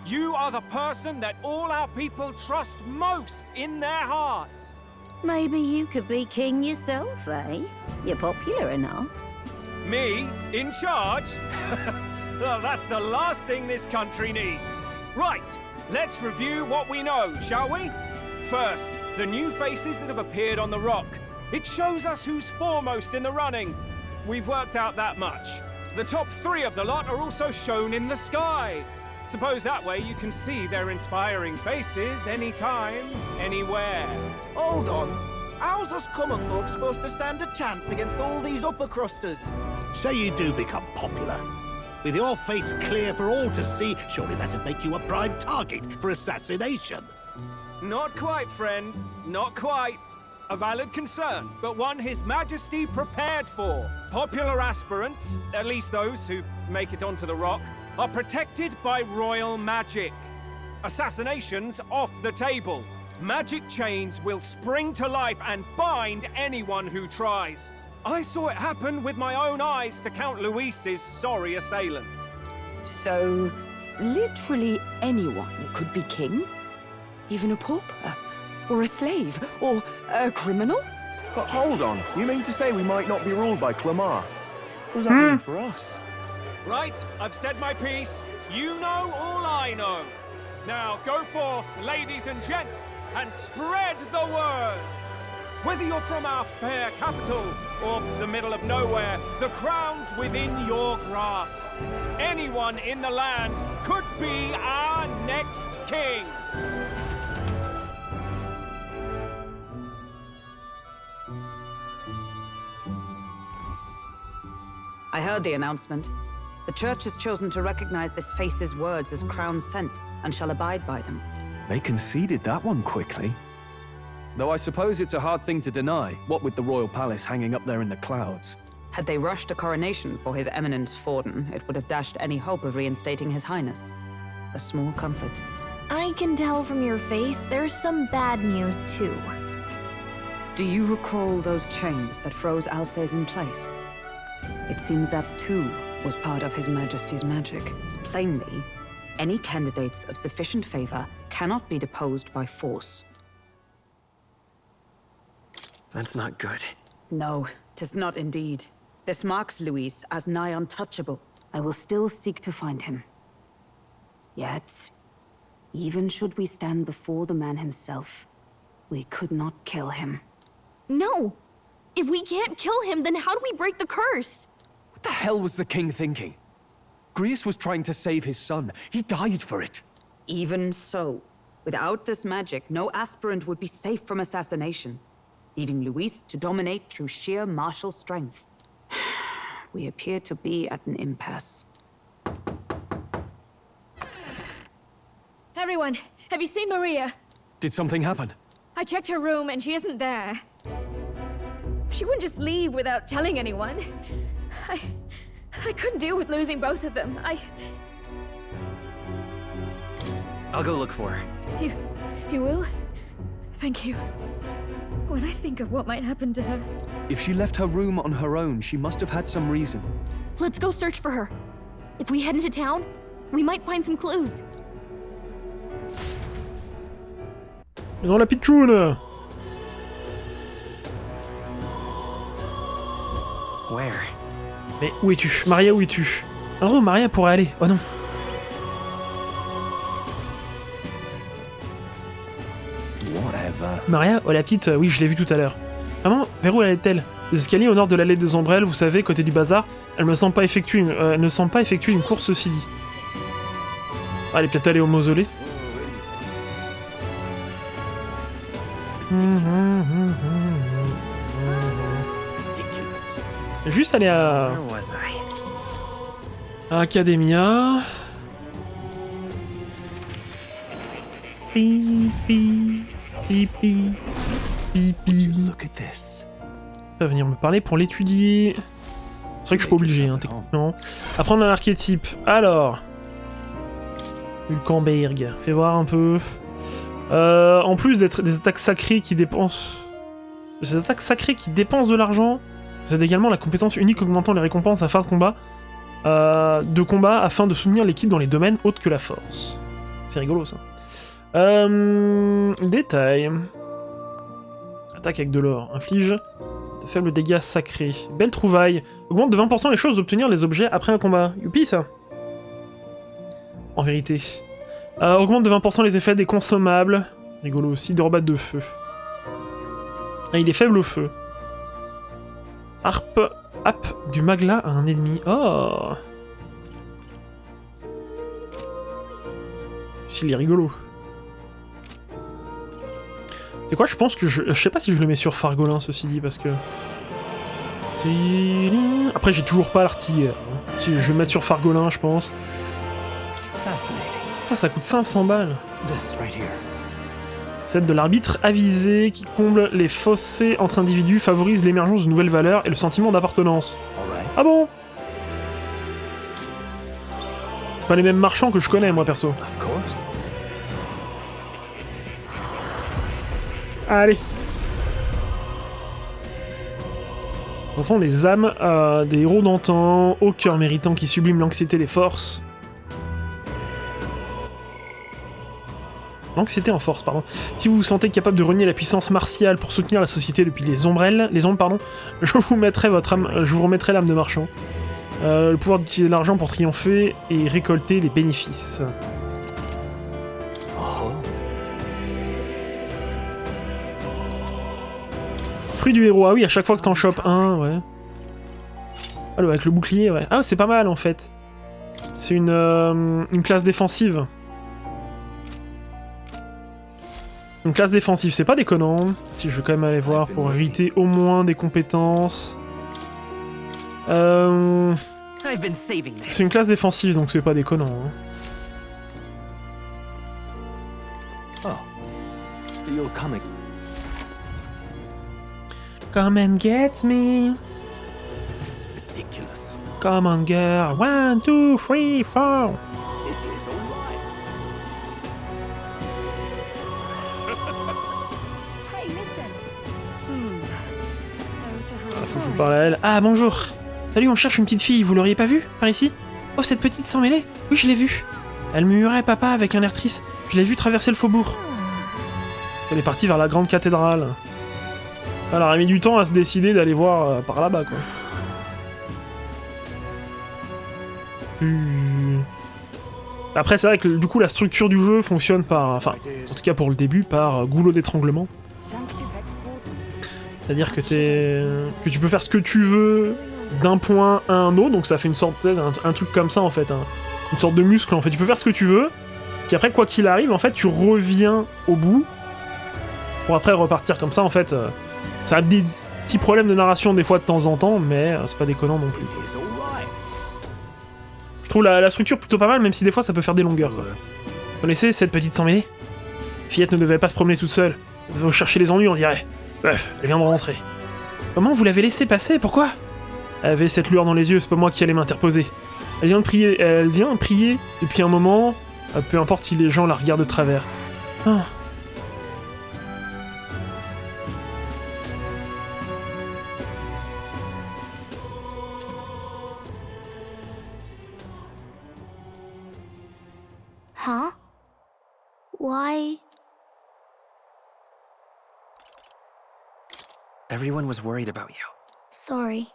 you are the person that all our people trust most in their hearts. Maybe you could be king yourself, eh? You're popular enough. Me? In charge? Well, that's the last thing this country needs. Right, let's review what we know, shall we? First, the new faces that have appeared on the rock. It shows us who's foremost in the running. We've worked out that much. The top 3 of the lot are also shown in the sky. Suppose that way you can see their inspiring faces anytime, anywhere. Hold on. How's us common folk supposed to stand a chance against all these upper crusters? Say you do become popular. With your face clear for all to see, surely that'd make you a prime target for assassination. Not quite, friend. Not quite. A valid concern, but one His Majesty prepared for. Popular aspirants, at least those who make it onto the rock, are protected by royal magic. Assassinations off the table. Magic chains will spring to life and bind anyone who tries. I saw it happen with my own eyes to Count Luis's sorry assailant. So, literally anyone could be king? Even a pauper? Or a slave? Or a criminal? But hold on, you mean to say we might not be ruled by Clamar? What does that mean for us? Right, I've said my piece. You know all I know. Now go forth, ladies and gents, and spread the word. Whether you're from our fair capital or the middle of nowhere, the crown's within your grasp. Anyone in the land could be our next king. I heard the announcement. The Church has chosen to recognize this face's words as crown sent, and shall abide by them. They conceded that one quickly. Though I suppose it's a hard thing to deny, what with the royal palace hanging up there in the clouds. Had they rushed a coronation for His Eminence Forden, it would have dashed any hope of reinstating His Highness. A small comfort. I can tell from your face there's some bad news too. Do you recall those chains that froze Alsace in place? It seems that too was part of His Majesty's magic. Plainly, any candidates of sufficient favor cannot be deposed by force. That's not good. No, 'tis not indeed. This marks Louis as nigh untouchable. I will still seek to find him. Yet, even should we stand before the man himself, we could not kill him. No! If we can't kill him, then how do we break the curse? What the hell was the king thinking? Grius was trying to save his son. He died for it. Even so, without this magic, no aspirant would be safe from assassination, leaving Louis to dominate through sheer martial strength. We appear to be at an impasse. Everyone, have you seen Maria? Did something happen? I checked her room and she isn't there. She wouldn't just leave without telling anyone. I couldn't deal with losing both of them. I'll go look for her. You will? Thank you. When I think of what might happen to her... If she left her room on her own, she must have had some reason. Let's go search for her. If we head into town, we might find some clues. Dans la pitchoune. Where? Mais où es-tu? Maria, où es-tu? Un endroit où Maria pourrait aller. Oh non. Maria, oh la petite, oui, je l'ai vue tout à l'heure. Maman, vers où allait-elle? Les escaliers au nord de l'allée des ombrelles, vous savez, côté du bazar, elle ne semble pas effectuer une course ceci dit. Ah, elle est peut-être allée au mausolée. Juste aller à Academia. Pipi. Va venir me parler pour l'étudier. C'est vrai que je suis pas obligé, hein, techniquement. Apprendre un archétype. Alors. Hulkenberg. Fais voir un peu. En plus d'être des attaques sacrées qui dépensent... Ces attaques sacrées qui dépensent de l'argent, vous avez également la compétence unique augmentant les récompenses à phase combat, de combat afin de soutenir l'équipe dans les domaines autres que la force. C'est rigolo ça. Détail. Attaque avec de l'or. Inflige de faibles dégâts sacrés. Belle trouvaille. Augmente de 20% les choses d'obtenir les objets après un combat. Youpi ça. En vérité. Augmente de 20% les effets des consommables. Rigolo aussi. De rebattre de feu. Ah, il est faible au feu. Harpe. Du magla à un ennemi. Oh. Il est rigolo. C'est quoi, je pense que je sais pas si je le mets sur Fargolin, ceci dit, parce que... Après, j'ai toujours pas l'artilleur. Si je vais le mettre sur Fargolin, je pense. Ça coûte 500 balles. Celle de l'arbitre avisé qui comble les fossés entre individus, favorise l'émergence de nouvelles valeurs et le sentiment d'appartenance. Ah bon? C'est pas les mêmes marchands que je connais, moi, perso. Allez. Montrons les âmes des héros d'antan, au cœur méritant qui sublime l'anxiété des forces. L'anxiété en force, pardon. Si vous vous sentez capable de renier la puissance martiale pour soutenir la société depuis les ombres, je vous remettrai l'âme de marchand. Le pouvoir d'utiliser l'argent pour triompher et récolter les bénéfices. fruit du héros. Ah oui, à chaque fois que t'en chopes un, ouais. Ah, avec le bouclier, ouais. Ah, c'est pas mal, en fait. C'est une classe défensive. Une classe défensive, c'est pas déconnant. Si je veux quand même aller voir pour hériter au moins des compétences. C'est une classe défensive, donc c'est pas déconnant. Hein. You're coming. Come and get me. Ridiculous. Come on, girl. 1, 2, 3, 4. This is all right. Hey, listen. Faut que je parle à elle. Ah, bonjour. Salut, on cherche une petite fille, vous l'auriez pas vue, par ici? Oh, cette petite sans mêlée? Oui, je l'ai vue. Elle murmurait papa avec un air triste. Je l'ai vue traverser le faubourg. Elle est partie vers la grande cathédrale. Elle aurait mis du temps à se décider d'aller voir par là-bas, quoi. Après, c'est vrai que du coup, la structure du jeu fonctionne par... Enfin, en tout cas pour le début, par goulot d'étranglement. C'est-à-dire que tu peux faire ce que tu veux d'un point à un autre, donc ça fait une sorte un truc comme ça, en fait. Une sorte de muscle, en fait. Tu peux faire ce que tu veux, puis après, quoi qu'il arrive, en fait, tu reviens au bout, pour après repartir comme ça, en fait. Ça a des petits problèmes de narration des fois de temps en temps, mais c'est pas déconnant non plus. Je trouve la structure plutôt pas mal, même si des fois ça peut faire des longueurs, quoi. Vous connaissez cette petite sans mêlée? Fillette ne devait pas se promener toute seule. Elle devait chercher les ennuis, on dirait. Bref, elle vient de rentrer. Comment vous l'avez laissée passer? Pourquoi? Elle avait cette lueur dans les yeux, c'est pas moi qui allais m'interposer. Elle vient de prier depuis un moment, peu importe si les gens la regardent de travers. Ah. Huh? Why? Everyone was worried about you. Sorry.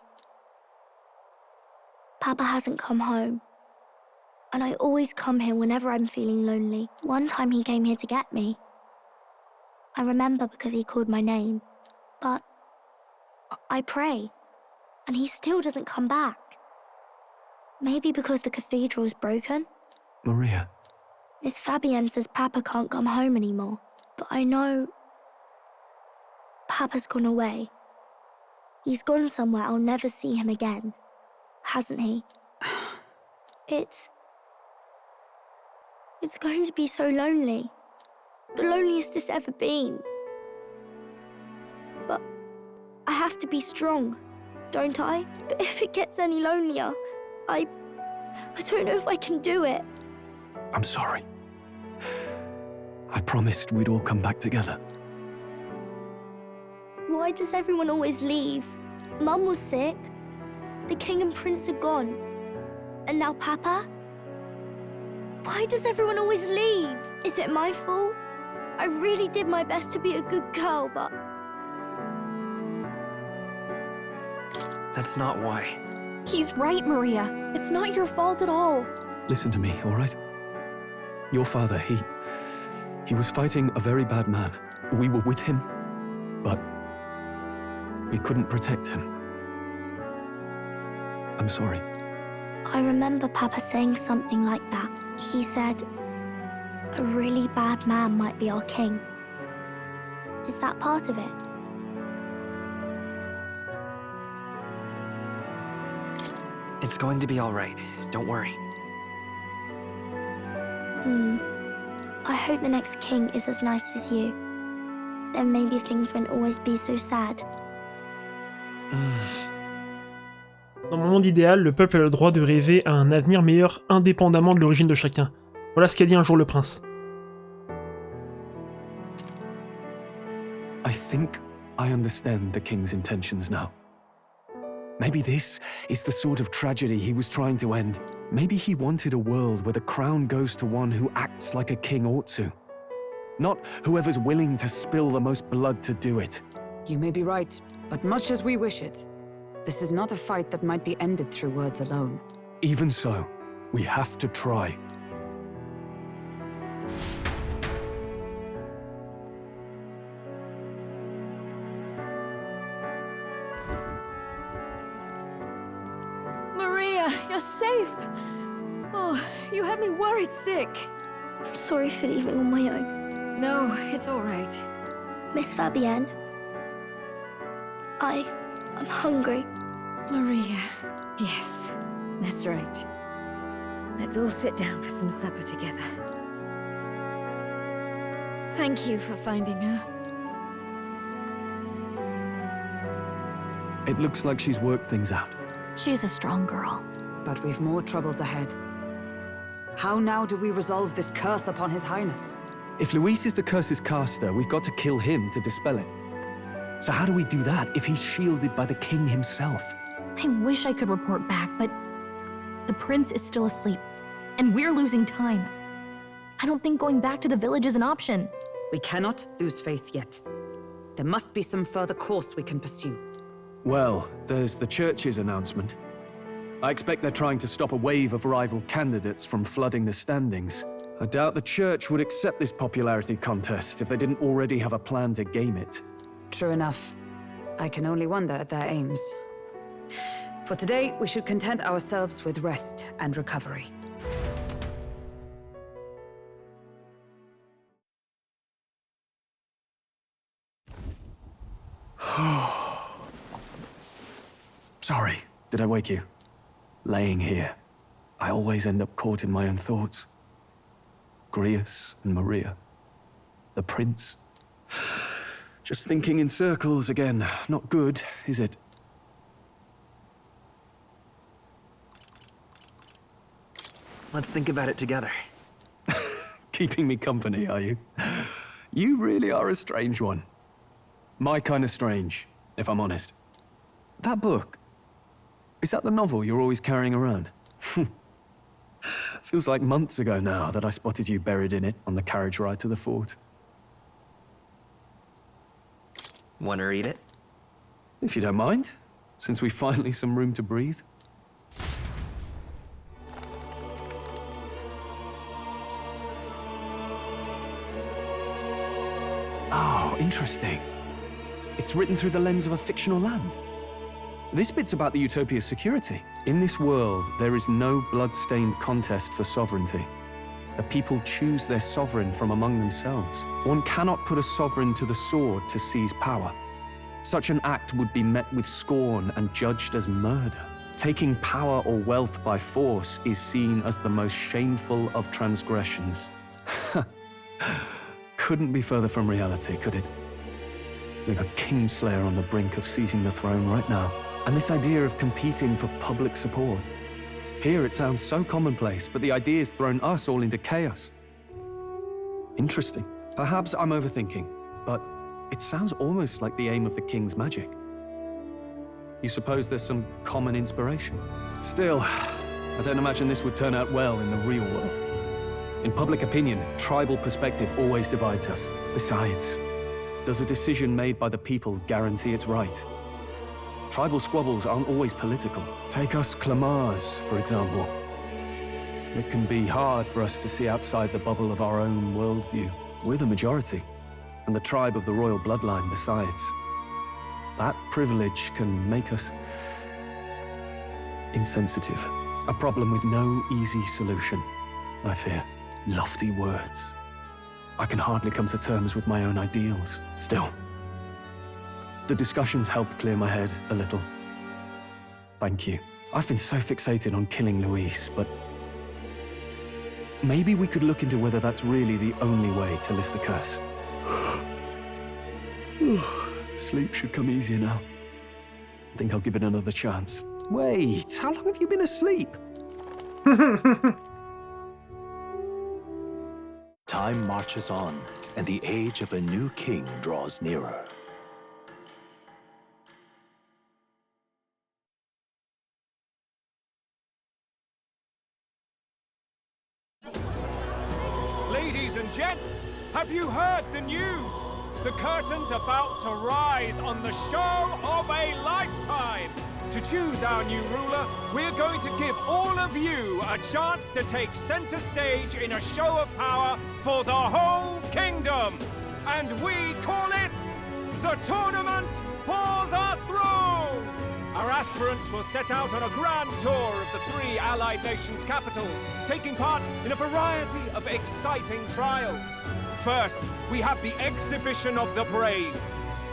Papa hasn't come home. And I always come here whenever I'm feeling lonely. One time he came here to get me. I remember because he called my name. But I pray. And he still doesn't come back. Maybe because the cathedral's broken? Maria. Miss Fabienne says Papa can't come home anymore. But I know... Papa's gone away. He's gone somewhere I'll never see him again. Hasn't he? It's going to be so lonely. The loneliest it's ever been. But I have to be strong, don't I? But if it gets any lonelier, I don't know if I can do it. I'm sorry. I promised we'd all come back together. Why does everyone always leave? Mum was sick. The king and prince are gone. And now Papa? Why does everyone always leave? Is it my fault? I really did my best to be a good girl, but... That's not why. He's right, Maria. It's not your fault at all. Listen to me, all right? Your father, he was fighting a very bad man. We were with him, but we couldn't protect him. I'm sorry. I remember Papa saying something like that. He said, a really bad man might be our king. Is that part of it? It's going to be all right. Don't worry. I hope the next king is as nice as you. Then maybe things won't always be so sad. Dans mon monde idéal, le peuple a le droit de rêver à un avenir meilleur indépendamment de l'origine de chacun. Voilà ce qu'a dit un jour le prince. I think I understand the king's intentions now. Maybe this is the sort of tragedy he was trying to end. Maybe he wanted a world where the crown goes to one who acts like a king ought to. Not whoever's willing to spill the most blood to do it. You may be right, but much as we wish it, this is not a fight that might be ended through words alone. Even so, we have to try. us safe. Oh, you had me worried sick. I'm sorry for leaving on my own. No, it's all right. Miss Fabienne, I'm hungry. Maria. Yes, that's right. Let's all sit down for some supper together. Thank you for finding her. It looks like she's worked things out. She's a strong girl. But we've more troubles ahead. How now do we resolve this curse upon His Highness? If Luis is the curse's caster, we've got to kill him to dispel it. So how do we do that if he's shielded by the king himself? I wish I could report back, but the prince is still asleep, and we're losing time. I don't think going back to the village is an option. We cannot lose faith yet. There must be some further course we can pursue. Well, there's the church's announcement. I expect they're trying to stop a wave of rival candidates from flooding the standings. I doubt the church would accept this popularity contest if they didn't already have a plan to game it. True enough. I can only wonder at their aims. For today, we should content ourselves with rest and recovery. Sorry, did I wake you? Laying here, I always end up caught in my own thoughts. Grius and Maria. The prince. Just thinking in circles again. Not good, is it? Let's think about it together. Keeping me company, are you? You really are a strange one. My kind of strange, if I'm honest. That book, is that the novel you're always carrying around? Feels like months ago now that I spotted you buried in it on the carriage ride to the fort. Want to read it? If you don't mind, since we've finally some room to breathe. Oh, interesting. It's written through the lens of a fictional land. This bit's about the Utopia's security. In this world, there is no blood-stained contest for sovereignty. The people choose their sovereign from among themselves. One cannot put a sovereign to the sword to seize power. Such an act would be met with scorn and judged as murder. Taking power or wealth by force is seen as the most shameful of transgressions. Couldn't be further from reality, could it? We've a kingslayer on the brink of seizing the throne right now. And this idea of competing for public support. Here it sounds so commonplace, but the idea's thrown us all into chaos. Interesting. Perhaps I'm overthinking, but it sounds almost like the aim of the king's magic. You suppose there's some common inspiration? Still, I don't imagine this would turn out well in the real world. In public opinion, tribal perspective always divides us. Besides, does a decision made by the people guarantee it's right? Tribal squabbles aren't always political. Take us Clamars, for example. It can be hard for us to see outside the bubble of our own worldview. We're the majority, and the tribe of the royal bloodline besides. That privilege can make us insensitive. A problem with no easy solution, I fear. Lofty words. I can hardly come to terms with my own ideals. Still, the discussions helped clear my head a little. Thank you. I've been so fixated on killing Luis, but maybe we could look into whether that's really the only way to lift the curse. Sleep should come easier now. I think I'll give it another chance. Wait, how long have you been asleep? Time marches on, and the age of a new king draws nearer. Ladies and gents, have you heard the news? The curtain's about to rise on the show of a lifetime. To choose our new ruler, we're going to give all of you a chance to take center stage in a show of power for the whole kingdom. And we call it the Tournament for the Throne. Our aspirants will set out on a grand tour of the 3 allied nations' capitals, taking part in a variety of exciting trials. First, we have the exhibition of the brave.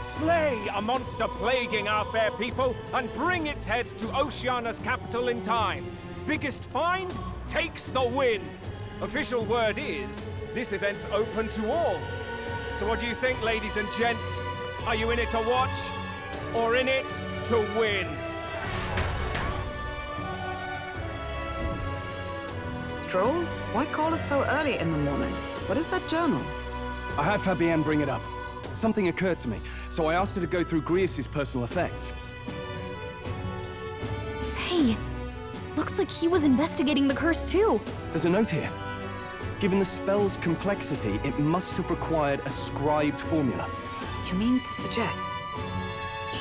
Slay a monster plaguing our fair people and bring its head to Oceania's capital in time. Biggest find takes the win. Official word is, this event's open to all. So what do you think, ladies and gents? Are you in it to watch? Or in it to win? Stroll? Why call us so early in the morning? What is that journal? I had Fabienne bring it up. Something occurred to me, so I asked her to go through Grius' personal effects. Hey, looks like he was investigating the curse too. There's a note here. Given the spell's complexity, it must have required a scribed formula. You mean to suggest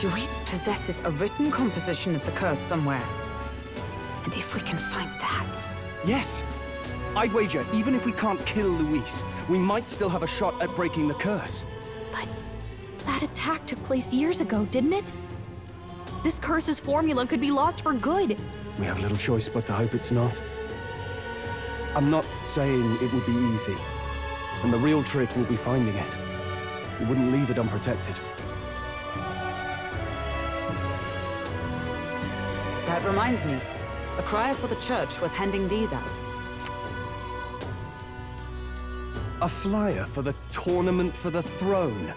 Luis possesses a written composition of the curse somewhere? And if we can find that... Yes! I'd wager, even if we can't kill Luis, we might still have a shot at breaking the curse. But that attack took place years ago, didn't it? This curse's formula could be lost for good. We have little choice but to hope it's not. I'm not saying it would be easy. And the real trick will be finding it. We wouldn't leave it unprotected. That reminds me. A crier for the church was handing these out. A flyer for the Tournament for the Throne.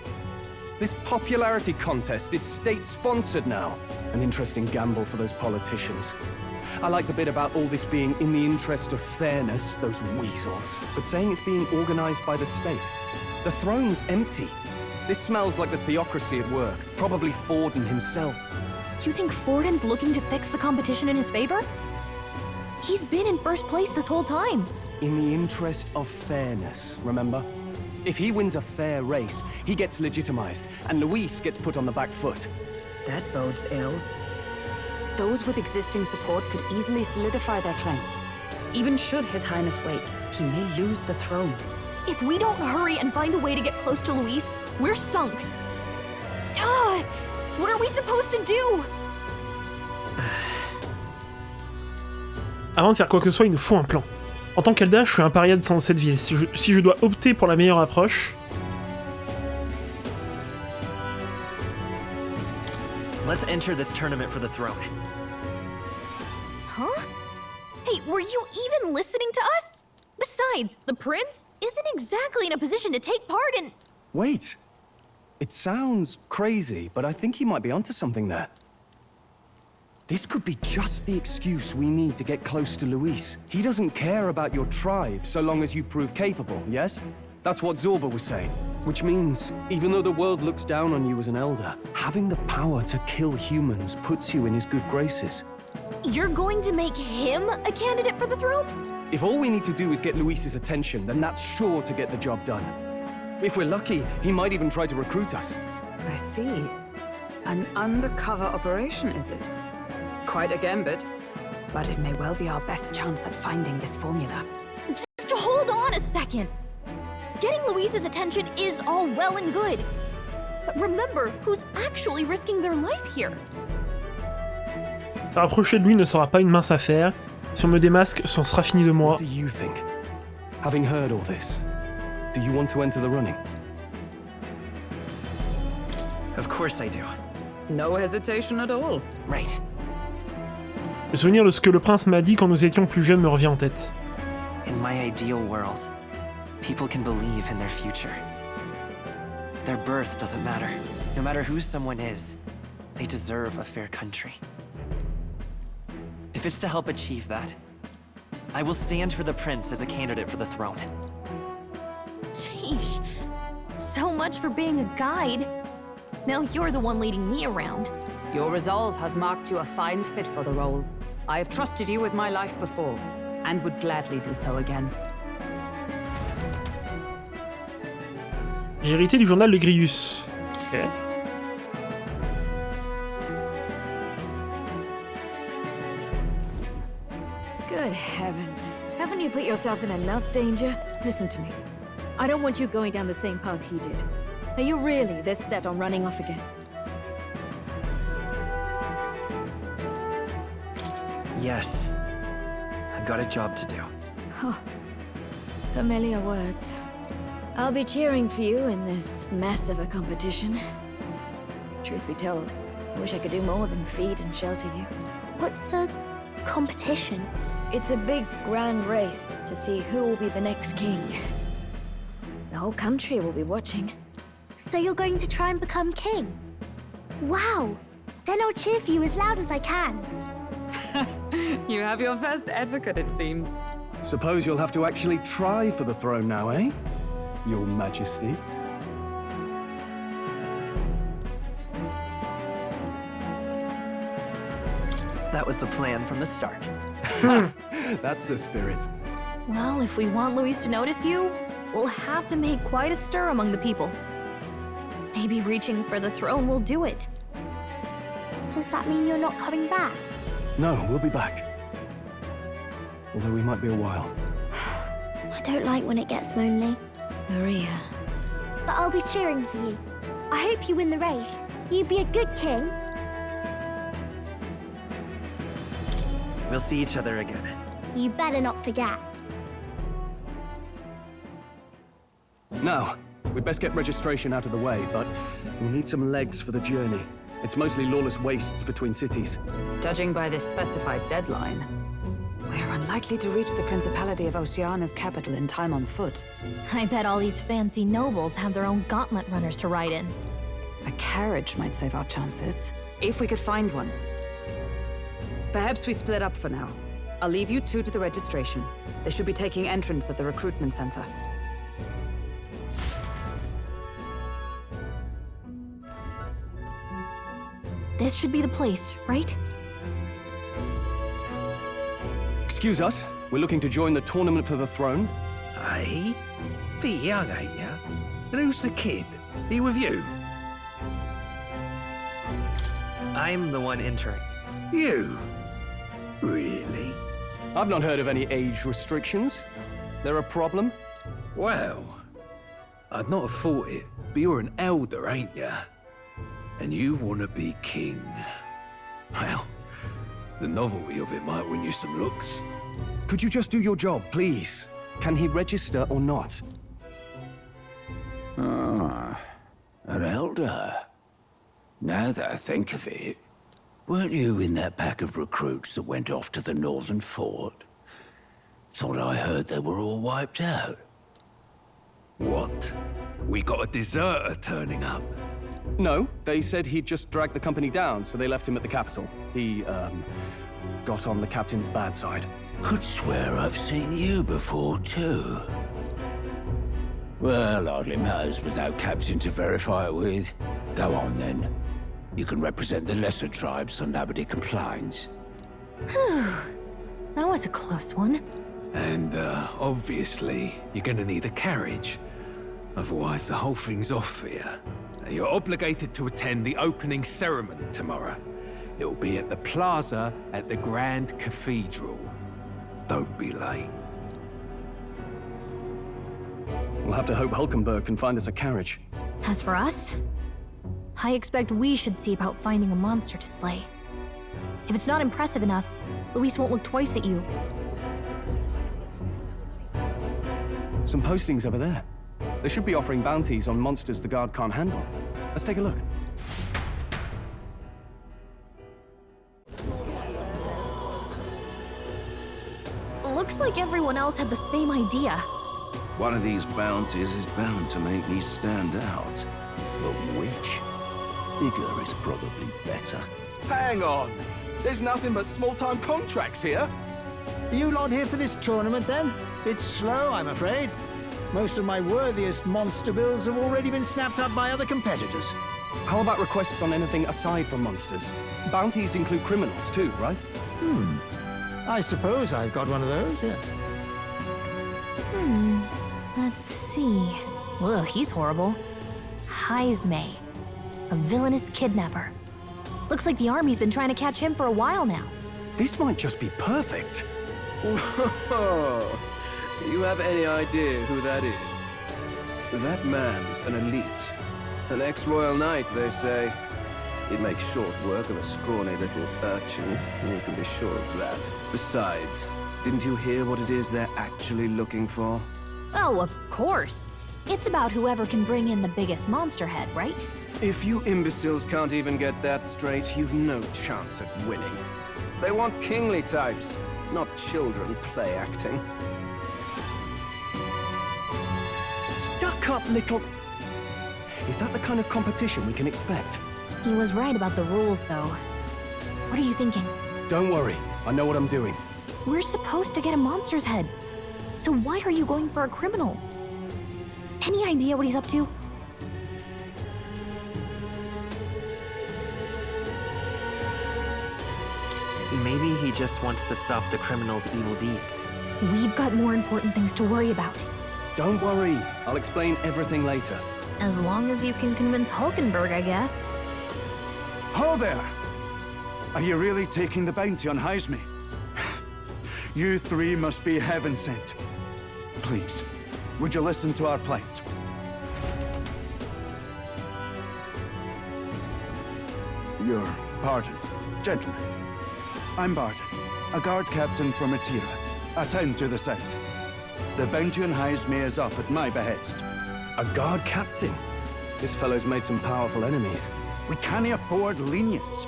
This popularity contest is state-sponsored now. An interesting gamble for those politicians. I like the bit about all this being in the interest of fairness, those weasels. But saying it's being organized by the state. The throne's empty. This smells like the theocracy at work. Probably Forden himself. You think Forden's looking to fix the competition in his favor? He's been in first place this whole time. In the interest of fairness, remember? If he wins a fair race, he gets legitimized, and Luis gets put on the back foot. That bodes ill. Those with existing support could easily solidify their claim. Even should His Highness wait, he may lose the throne. If we don't hurry and find a way to get close to Luis, we're sunk. What are we supposed to do? Avant de faire quoi que ce soit, il nous faut un plan. En tant qu'Elda, je suis un paria dans cette ville. Si je dois opter pour la meilleure approche... Let's enter this tournament for the throne. Huh? Hey, were you even listening to us? Besides, the prince isn't exactly in a position to take part in... Wait. It sounds crazy, but I think he might be onto something there. This could be just the excuse we need to get close to Luis. He doesn't care about your tribe so long as you prove capable, yes? That's what Zorba was saying. Which means, even though the world looks down on you as an elder, having the power to kill humans puts you in his good graces. You're going to make him a candidate for the throne? If all we need to do is get Luis's attention, then that's sure to get the job done. If we're lucky, he might even try to recruit us. I see. An undercover operation, is it? Quite a gambit. But it may well be our best chance at finding this formula. Just hold on a second. Getting Luis's attention is all well and good. But remember who's actually risking their life here. Se rapprocher de lui ne sera pas une mince affaire. Si on me démasque, c'en sera fini de moi. What do you think? Having heard all this, do you want to enter the running? Of course I do. No hesitation at all. Right. Le souvenir de ce que le prince m'a dit quand nous étions plus jeunes me revient en tête. In my ideal world, people can believe in their future. Their birth doesn't matter. No matter who someone is, they deserve a fair country. If it's to help achieve that, I will stand for the prince as a candidate for the throne. Sheesh. So much for being a guide. Now you're the one leading me around. Your resolve has marked you a fine fit for the role. I have trusted you with my life before, and would gladly do so again. J'ai hérité du journal de Grius. Ok. Good heavens. Haven't you put yourself in enough danger? Listen to me. I don't want you going down the same path he did. Are you really this set on running off again? Yes. I've got a job to do. Oh, familiar words. I'll be cheering for you in this mess of a competition. Truth be told, I wish I could do more than feed and shelter you. What's the competition? It's a big, grand race to see who will be the next king. The whole country will be watching. So you're going to try and become king? Wow! Then I'll cheer for you as loud as I can. You have your first advocate, it seems. Suppose you'll have to actually try for the throne now, eh? Your Majesty. That was the plan from the start. That's the spirit. Well, if we want Luis to notice you, we'll have to make quite a stir among the people. Maybe reaching for the throne will do it. Does that mean you're not coming back? No, we'll be back. Although we might be a while. I don't like when it gets lonely. Maria. But I'll be cheering for you. I hope you win the race. You'd be a good king. We'll see each other again. You better not forget. Now, we'd best get registration out of the way, but we'll need some legs for the journey. It's mostly lawless wastes between cities. Judging by this specified deadline, we're unlikely to reach the Principality of Oceana's capital in time on foot. I bet all these fancy nobles have their own gauntlet runners to ride in. A carriage might save our chances, if we could find one. Perhaps we split up for now. I'll leave you two to the registration. They should be taking entrance at the recruitment center. This should be the place, right? Excuse us, we're looking to join the tournament for the throne. Aye? Bit young, ain't ya? And who's the kid? He with you? I'm the one entering. You? Really? I've not heard of any age restrictions. There a problem? Well, I'd not have thought it, but you're an elder, ain't ya? And you want to be king. Well, the novelty of it might win you some looks. Could you just do your job, please? Can he register or not? Ah, an elder. Now that I think of it, weren't you in that pack of recruits that went off to the northern fort? Thought I heard they were all wiped out. What? We got a deserter turning up? No, they said he'd just dragged the company down, so they left him at the capital. He, got on the captain's bad side. Could swear I've seen you before, too. Well, hardly matters with no captain to verify it with. Go on, then. You can represent the lesser tribes so nobody complains. Whew. That was a close one. And, obviously, you're gonna need a carriage. Otherwise, the whole thing's off for you. Now, you're obligated to attend the opening ceremony tomorrow. It'll be at the plaza at the Grand Cathedral. Don't be late. We'll have to hope Hulkenberg can find us a carriage. As for us, I expect we should see about finding a monster to slay. If it's not impressive enough, Luis won't look twice at you. Some postings over there. They should be offering bounties on monsters the guard can't handle. Let's take a look. Looks like everyone else had the same idea. One of these bounties is bound to make me stand out. But which? Bigger is probably better. Hang on! There's nothing but small-time contracts here. You lot here for this tournament, then? It's slow, I'm afraid. Most of my worthiest monster bills have already been snapped up by other competitors. How about requests on anything aside from monsters? Bounties include criminals too, right? I suppose I've got one of those, yeah. Let's see. Ugh, he's horrible. Heisme, a villainous kidnapper. Looks like the army's been trying to catch him for a while now. This might just be perfect. Whoa. Do you have any idea who that is? That man's an elite. An ex-royal knight, they say. It makes short work of a scrawny little urchin, you can be sure of that. Besides, didn't you hear what it is they're actually looking for? Oh, of course. It's about whoever can bring in the biggest monster head, right? If you imbeciles can't even get that straight, you've no chance at winning. They want kingly types, not children play acting. Stuck-up little... Is that the kind of competition we can expect? He was right about the rules, though. What are you thinking? Don't worry, I know what I'm doing. We're supposed to get a monster's head. So why are you going for a criminal? Any idea what he's up to? Maybe he just wants to stop the criminal's evil deeds. We've got more important things to worry about. Don't worry, I'll explain everything later. As long as you can convince Hulkenberg, I guess. Ho there! Are you really taking the bounty on Heisme? You three must be heaven sent. Please, would you listen to our plight? Your pardon, gentlemen. I'm Barton, a guard captain from Atira, a town to the south. The bounty on Heisme is up at my behest. A guard captain? This fellow's made some powerful enemies. We can't afford lenience.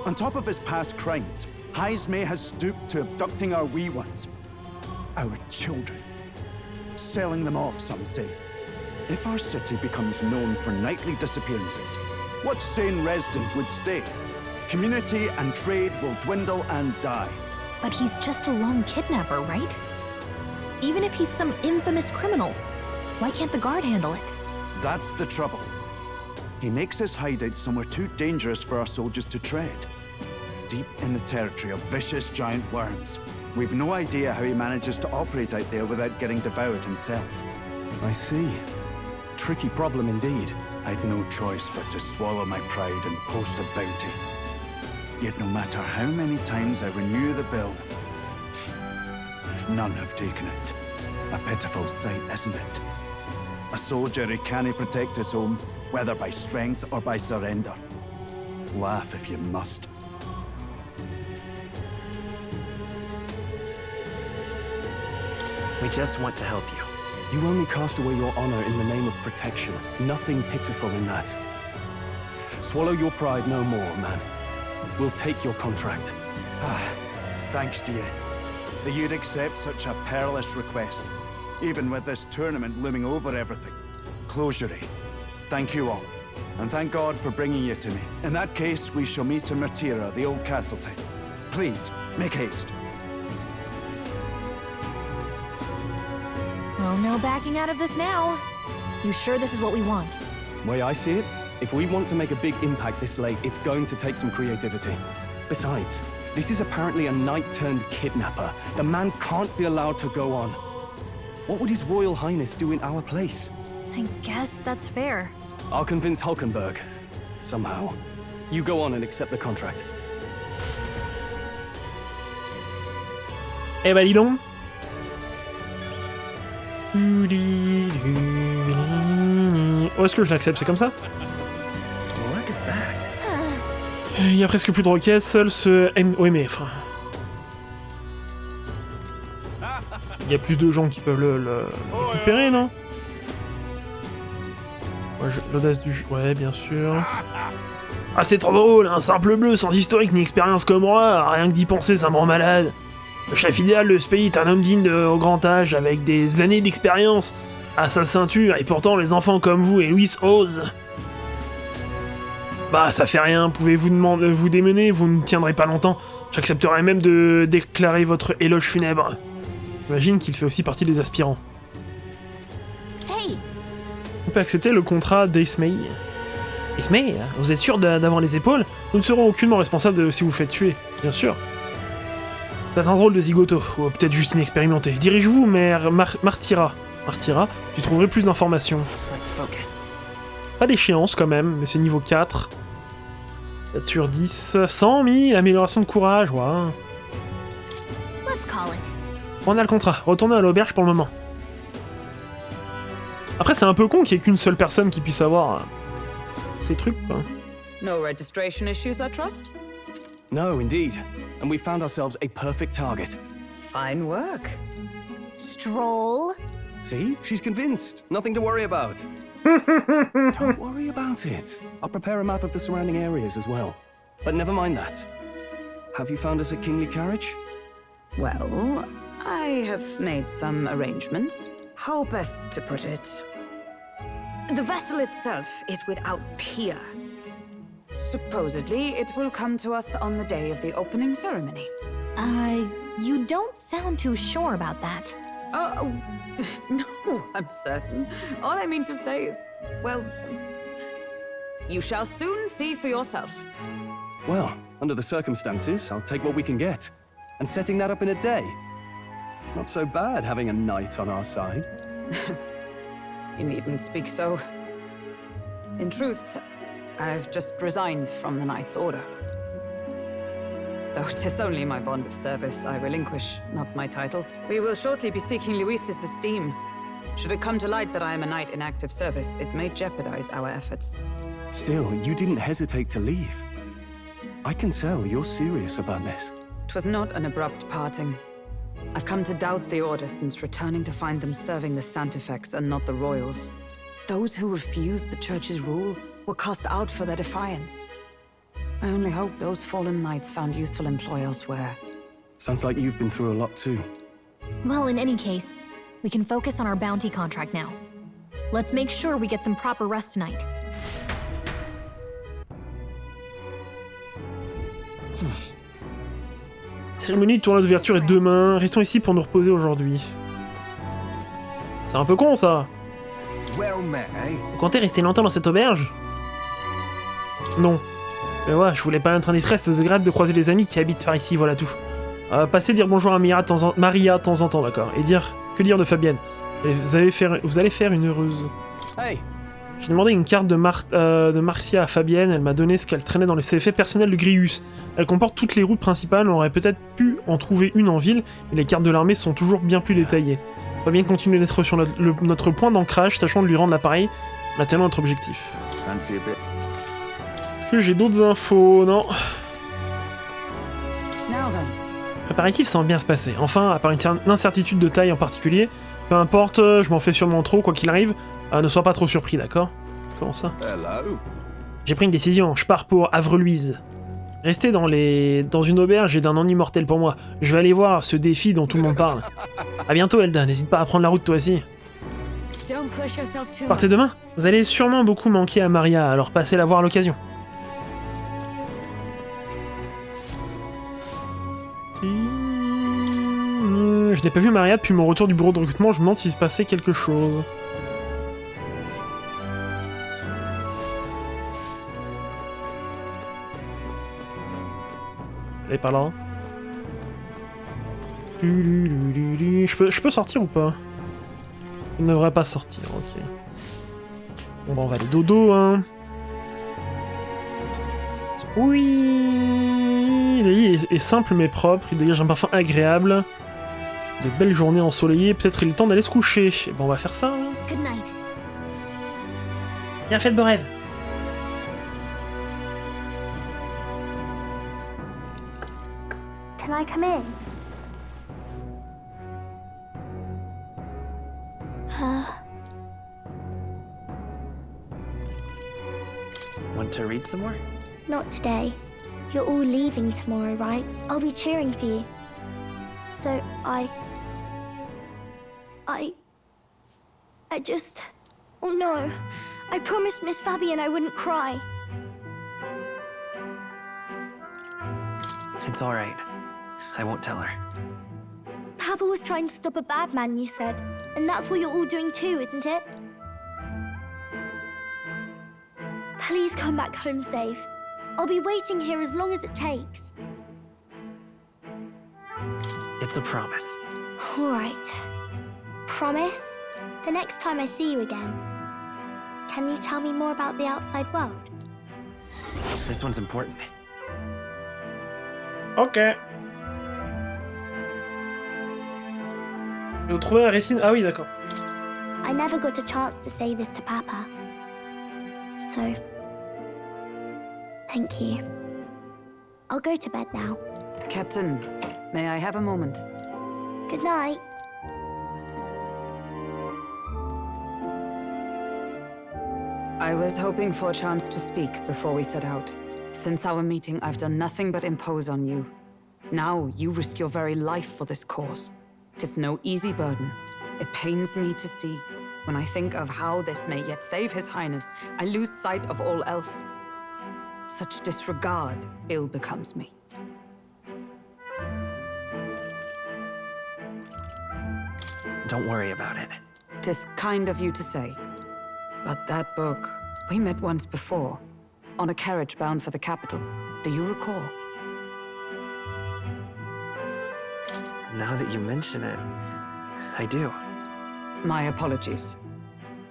On top of his past crimes, Heisme has stooped to abducting our wee ones. Our children. Selling them off, some say. If our city becomes known for nightly disappearances, what sane resident would stay? Community and trade will dwindle and die. But he's just a lone kidnapper, right? Even if he's some infamous criminal, why can't the guard handle it? That's the trouble. He makes his hideout somewhere too dangerous for our soldiers to tread. Deep in the territory of vicious giant worms. We've no idea how he manages to operate out there without getting devoured himself. I see. Tricky problem indeed. I'd no choice but to swallow my pride and post a bounty. Yet no matter how many times I renew the bill, none have taken it. A pitiful sight, isn't it? A soldier who can't protect his home, whether by strength or by surrender. Laugh if you must. We just want to help you. You only cast away your honor in the name of protection. Nothing pitiful in that. Swallow your pride no more, man. We'll take your contract. Thanks to you. That you'd accept such a perilous request, even with this tournament looming over everything. Closure. Thank you all. And thank God for bringing you to me. In that case, we shall meet in Martira, the old castle town. Please, make haste. Oh, no backing out of this now. You sure this is what we want? Way I see it, if we want to make a big impact this late, it's going to take some creativity. Besides, this is apparently a knight-turned-kidnapper. The man can't be allowed to go on. What would His Royal Highness do in our place? I guess that's fair. I'll convince Hulkenberg. Somehow. You go on and accept the contract. Eh ben dis donc. Où est-ce que je l'accepte? C'est comme ça? Il y a presque plus de requêtes, seul ce... Oui mais enfin... Il y a plus de gens qui peuvent le récupérer, non? Ouais, l'audace du jeu... Ouais, bien sûr. Ah c'est trop drôle, un simple bleu sans historique ni expérience comme moi, rien que d'y penser ça me rend malade. Le chef idéal de ce pays est un homme digne au grand âge, avec des années d'expérience à sa ceinture, et pourtant les enfants comme vous et Louis osent. Bah ça fait rien, pouvez-vous vous démener, vous ne tiendrez pas longtemps. J'accepterai même de déclarer votre éloge funèbre. J'imagine qu'il fait aussi partie des aspirants. Hey. On peut accepter le contrat d'Ismay. Ismay, vous êtes sûr d'avoir les épaules? Nous ne serons aucunement responsables de si vous faites tuer, bien sûr. Vous êtes un drôle de zigoto, ou peut-être juste inexpérimenté. Dirige-vous, mère Martira. Martira, tu trouverais plus d'informations. Pas d'échéance quand même, mais c'est niveau 4. 4 sur 10. 100 000, amélioration de courage, ouais. On a le contrat, retournez à l'auberge pour le moment. Après, c'est un peu con qu'il n'y ait qu'une seule personne qui puisse avoir ces trucs, quoi. No registration issues, I trust? No, indeed. And we found ourselves a perfect target. Fine work. Stroll. See? She's convinced. Nothing to worry about. Don't worry about it. I'll prepare a map of the surrounding areas as well. But never mind that. Have you found us a kingly carriage? Well, I have made some arrangements. How best to put it? The vessel itself is without peer. Supposedly, it will come to us on the day of the opening ceremony. You don't sound too sure about that. No, I'm certain. All I mean to say is, well, you shall soon see for yourself. Well, under the circumstances, I'll take what we can get. And setting that up in a day. Not so bad having a knight on our side. You needn't speak so. In truth, I've just resigned from the Knight's Order. Though 'tis only my bond of service I relinquish, not my title. We will shortly be seeking Luis's esteem. Should it come to light that I am a knight in active service, it may jeopardize our efforts. Still, you didn't hesitate to leave. I can tell you're serious about this. 'Twas not an abrupt parting. I've come to doubt the Order since returning to find them serving the Santifex and not the Royals. Those who refused the Church's rule were cast out for their defiance. I only hope those fallen knights found useful employ elsewhere. Sounds like you've been through a lot too. Well, in any case, we can focus on our bounty contract now. Let's make sure we get some proper rest tonight. Cérémonie du tournoi d'ouverture est demain. Restons ici pour nous reposer aujourd'hui. C'est un peu con ça. Vous comptez rester longtemps dans cette auberge? Non. Mais ouais, je voulais pas être en détresse, c'est agréable de croiser des amis qui habitent par ici, voilà tout. Passez dire bonjour à Maria de temps en temps, d'accord. Et dire, que dire de Fabienne? Vous allez faire une heureuse. Hey. J'ai demandé une carte de Marcia à Fabienne, elle m'a donné ce qu'elle traînait dans les effets personnels de Grius. Elle comporte toutes les routes principales, on aurait peut-être pu en trouver une en ville, mais les cartes de l'armée sont toujours bien plus détaillées. Fabienne continue d'être sur notre point d'ancrage, tâchons de lui rendre l'appareil, maintenant notre objectif. Est-ce que j'ai d'autres infos? Non. Préparatifs semblent bien se passer. Enfin, à part une incertitude de taille en particulier, peu importe, je m'en fais sûrement trop, quoi qu'il arrive. Ne sois pas trop surpris, d'accord? Comment ça? J'ai pris une décision, je pars pour Havre-Louise. Rester dans une auberge est d'un ennui mortel pour moi. Je vais aller voir ce défi dont tout le monde parle. A bientôt, Elda, n'hésite pas à prendre la route toi aussi. Partez demain? Vous allez sûrement beaucoup manquer à Maria, alors passez la voir à l'occasion. Je n'ai pas vu Maria depuis mon retour du bureau de recrutement, je me demande s'il se passait quelque chose. Elle est pas là. Je peux sortir ou pas? Il ne devrait pas sortir, ok. Bon bah on va aller dodo, hein. Oui, le lit est simple mais propre, il dégage un parfum agréable. De belles journées ensoleillées, peut-être il est temps d'aller se coucher. Bon on va faire ça. Hein. Good night. Bien fait de beaux rêves. Can I come in? Want to read some more? Not today. You're all leaving tomorrow, right? I'll be cheering for you. So I just... Oh no. I promised Miss Fabian I wouldn't cry. It's all right. I won't tell her. Papa was trying to stop a bad man, you said. And that's what you're all doing too, isn't it? Please come back home safe. I'll be waiting here as long as it takes. It's a promise. All right. Promise? The next time I see you again. Can you tell me more about the outside world? This one's important. Ok. Et vous trouvez un récit... Ah oui, d'accord. I never got a chance to say this to Papa. So... Thank you. I'll go to bed now. Captain, may I have a moment? Good night. I was hoping for a chance to speak before we set out. Since our meeting, I've done nothing but impose on you. Now you risk your very life for this cause. 'Tis no easy burden. It pains me to see. When I think of how this may yet save His Highness, I lose sight of all else. Such disregard ill becomes me. Don't worry about it. 'Tis kind of you to say. But that book, we met once before, on a carriage bound for the capital. Do you recall? Now that you mention it, I do. My apologies.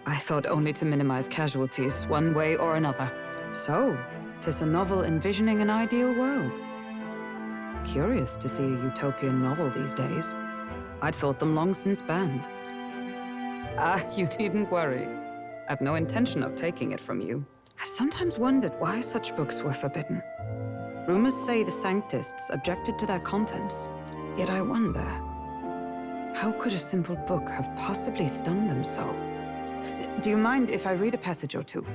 I thought only to minimize casualties, one way or another. So, 'tis a novel envisioning an ideal world. Curious to see a utopian novel these days. I'd thought them long since banned. You needn't worry. I've no intention of taking it from you. I've sometimes wondered why such books were forbidden. Rumors say the Sanctists objected to their contents. Yet I wonder, how could a simple book have possibly stunned them so? Do you mind if I read a passage or two?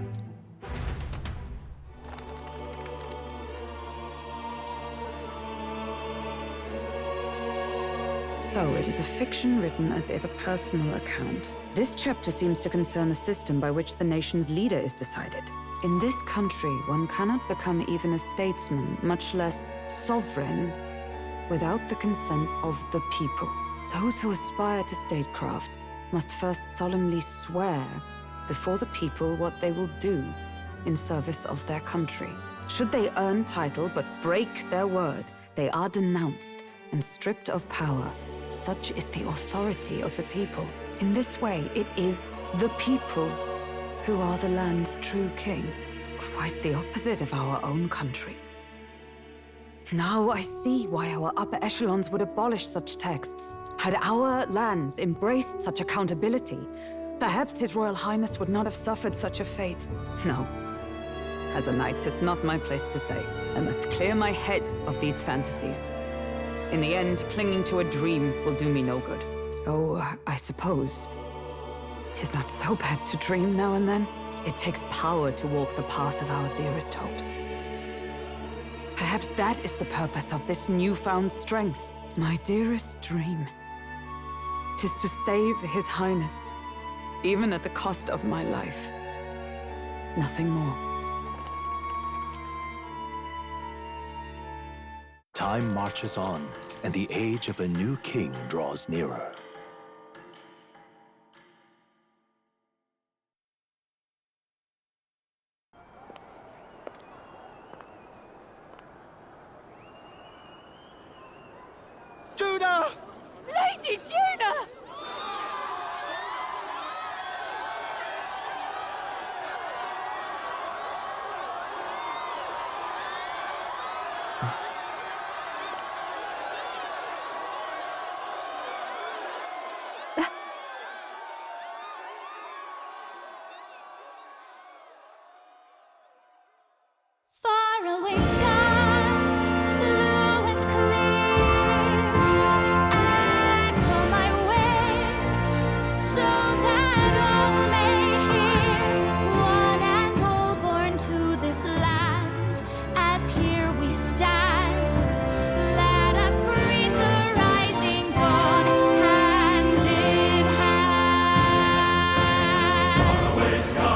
So, it is a fiction written as if a personal account. This chapter seems to concern the system by which the nation's leader is decided. In this country, one cannot become even a statesman, much less sovereign, without the consent of the people. Those who aspire to statecraft must first solemnly swear before the people what they will do in service of their country. Should they earn title but break their word, they are denounced and stripped of power. Such is the authority of the people. In this way, it is the people who are the land's true king. Quite the opposite of our own country. Now I see why our upper echelons would abolish such texts. Had our lands embraced such accountability, perhaps His Royal Highness would not have suffered such a fate. No. As a knight, 'tis not my place to say. I must clear my head of these fantasies. In the end, clinging to a dream will do me no good. Oh, I suppose 'tis not so bad to dream now and then. It takes power to walk the path of our dearest hopes. Perhaps that is the purpose of this newfound strength. My dearest dream. 'Tis to save His Highness, even at the cost of my life. Nothing more. Time marches on, and the age of a new king draws nearer. Judah! Lady Judah! Far away sky, blue and clear. Echo my wish, so that all may hear. One and all born to this land, as here we stand. Let us greet the rising dawn, hand in hand. Far away sky.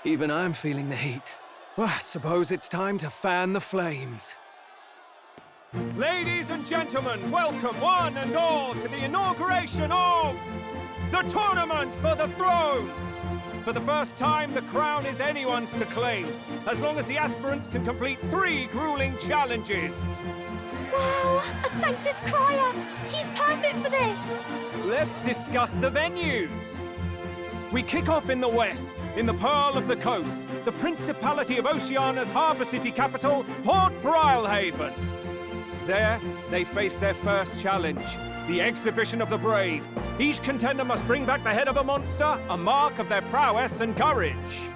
Even I'm feeling the heat. Well, I suppose it's time to fan the flames. Ladies and gentlemen, welcome one and all to the inauguration of the Tournament for the Throne! For the first time, the crown is anyone's to claim, as long as the aspirants can complete 3 grueling challenges. Wow, a Sanctus Crier! He's perfect for this! Let's discuss the venues. We kick off in the west, in the Pearl of the Coast, the Principality of Oceania's harbour city capital, Port Brilehaven. There, they face their first challenge, the Exhibition of the Brave. Each contender must bring back the head of a monster, a mark of their prowess and courage.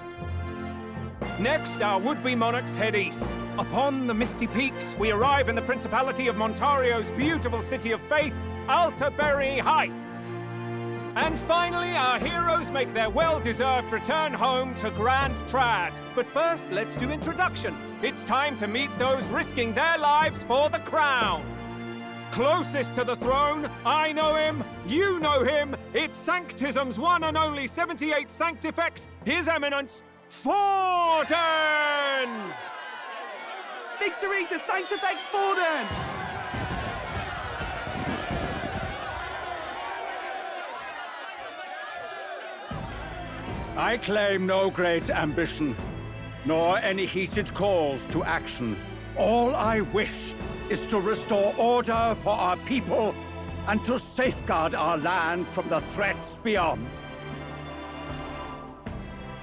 Next, our would-be monarchs head east. Upon the misty peaks, we arrive in the Principality of Montario's beautiful city of faith, Alterbury Heights. And finally, our heroes make their well-deserved return home to Grand Trad. But first, let's do introductions. It's time to meet those risking their lives for the crown. Closest to the throne, I know him, you know him. It's Sanctism's one and only 78 Sanctifex, His Eminence, Forden! Victory to Sanctifex Forden! I claim no great ambition, nor any heated calls to action. All I wish is to restore order for our people and to safeguard our land from the threats beyond.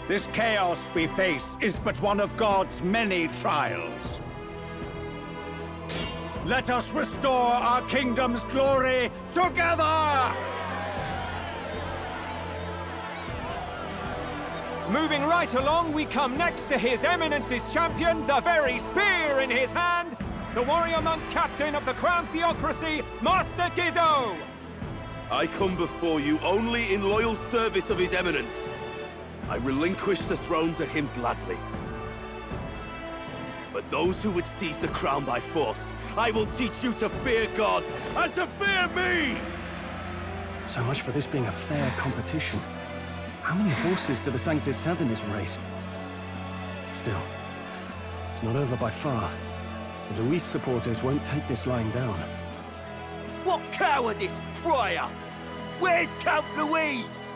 This chaos we face is but one of God's many trials. Let us restore our kingdom's glory together! Moving right along, we come next to His Eminence's champion, the very spear in his hand, the warrior monk captain of the Crown Theocracy, Master Giddo! I come before you only in loyal service of His Eminence. I relinquish the throne to him gladly. But those who would seize the crown by force, I will teach you to fear God and to fear me! So much for this being a fair competition. How many horses do the Sanctus have in this race? Still, it's not over by far. The Luis supporters won't take this lying down. What cowardice, Crier! Where's Count Louise?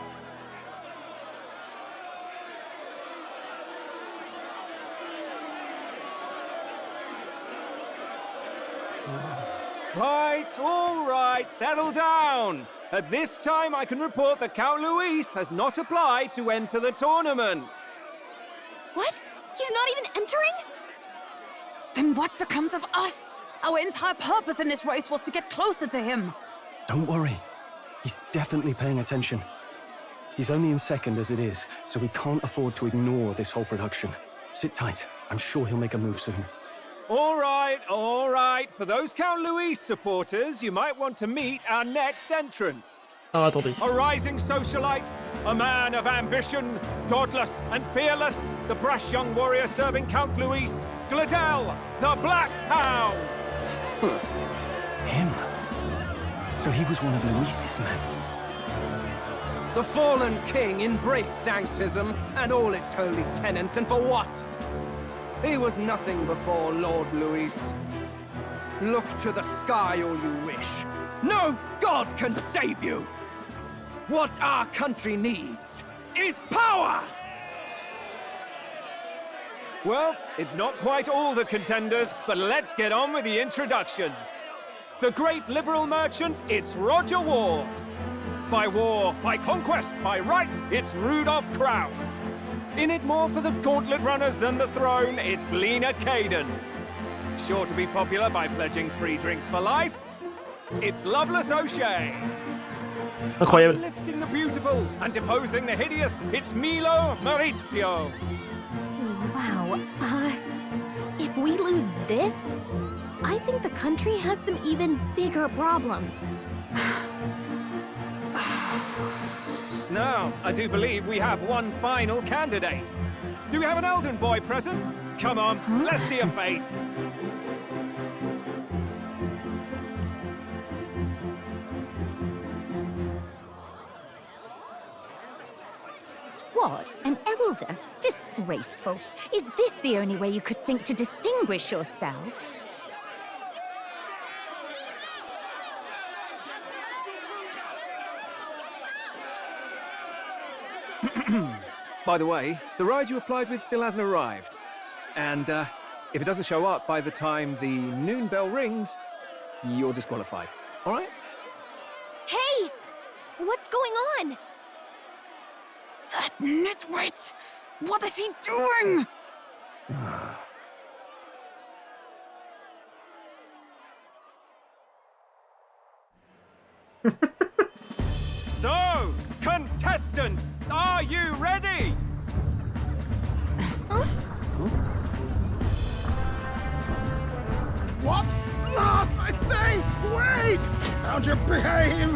Right, all right, settle down. At this time, I can report that Count Luis has not applied to enter the tournament. What? He's not even entering? Then what becomes of us? Our entire purpose in this race was to get closer to him. Don't worry. He's definitely paying attention. He's only in second as it is, so we can't afford to ignore this whole production. Sit tight. I'm sure he'll make a move soon. All right, all right. For those Count Luis supporters, you might want to meet our next entrant. Ah, attendez. A rising socialite, a man of ambition, godless and fearless, the brash young warrior serving Count Luis, Gladel, the Black Hound. Him? So he was one of Luis's men. The fallen king embraced Sanctism and all its holy tenets, and for what? He was nothing before Lord Luis. Look to the sky all you wish. No god can save you! What our country needs is power! Well, it's not quite all the contenders, but let's get on with the introductions. The great liberal merchant, it's Roger Ward. By war, by conquest, by right, it's Rudolph Krauss. In it more for the gauntlet runners than the throne, it's Lena Caden. Sure to be popular by pledging free drinks for life, it's Loveless O'Shea. Incroyable. Lifting the beautiful and deposing the hideous, it's Milo Maurizio. Wow. If we lose this, I think the country has some even bigger problems. Now, I do believe we have one final candidate. Do we have an Elden boy present? Come on, let's see a face. What? An elder? Disgraceful. Is this the only way you could think to distinguish yourself? By the way, the ride you applied with still hasn't arrived. And if it doesn't show up by the time the noon bell rings, you're disqualified. All right? Hey! What's going on? That nitwit! What is he doing? So, contestants, are you ready? What? Blast, I say! Wait! Found your behave!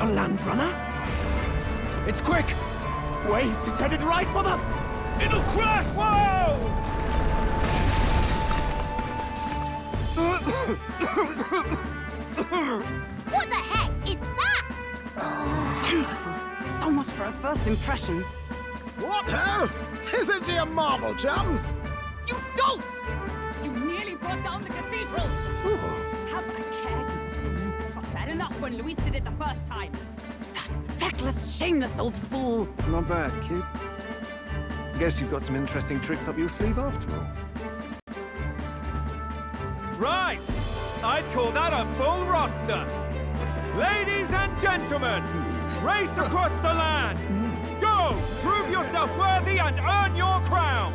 A land runner? It's quick! Wait, it's headed right for the... It'll crash! Whoa! What the heck is that? Wonderful. So much for a first impression. What hell? Isn't he a marvel, chums? You don't! You nearly brought down the cathedral! Have a care, you fool. It was bad enough when Luis did it the first time. That feckless, shameless old fool! Not bad, kid. Guess you've got some interesting tricks up your sleeve after all. Right! I'd call that a full roster. Ladies and gentlemen, race across the land. Go! Prove yourself worthy and earn your crown.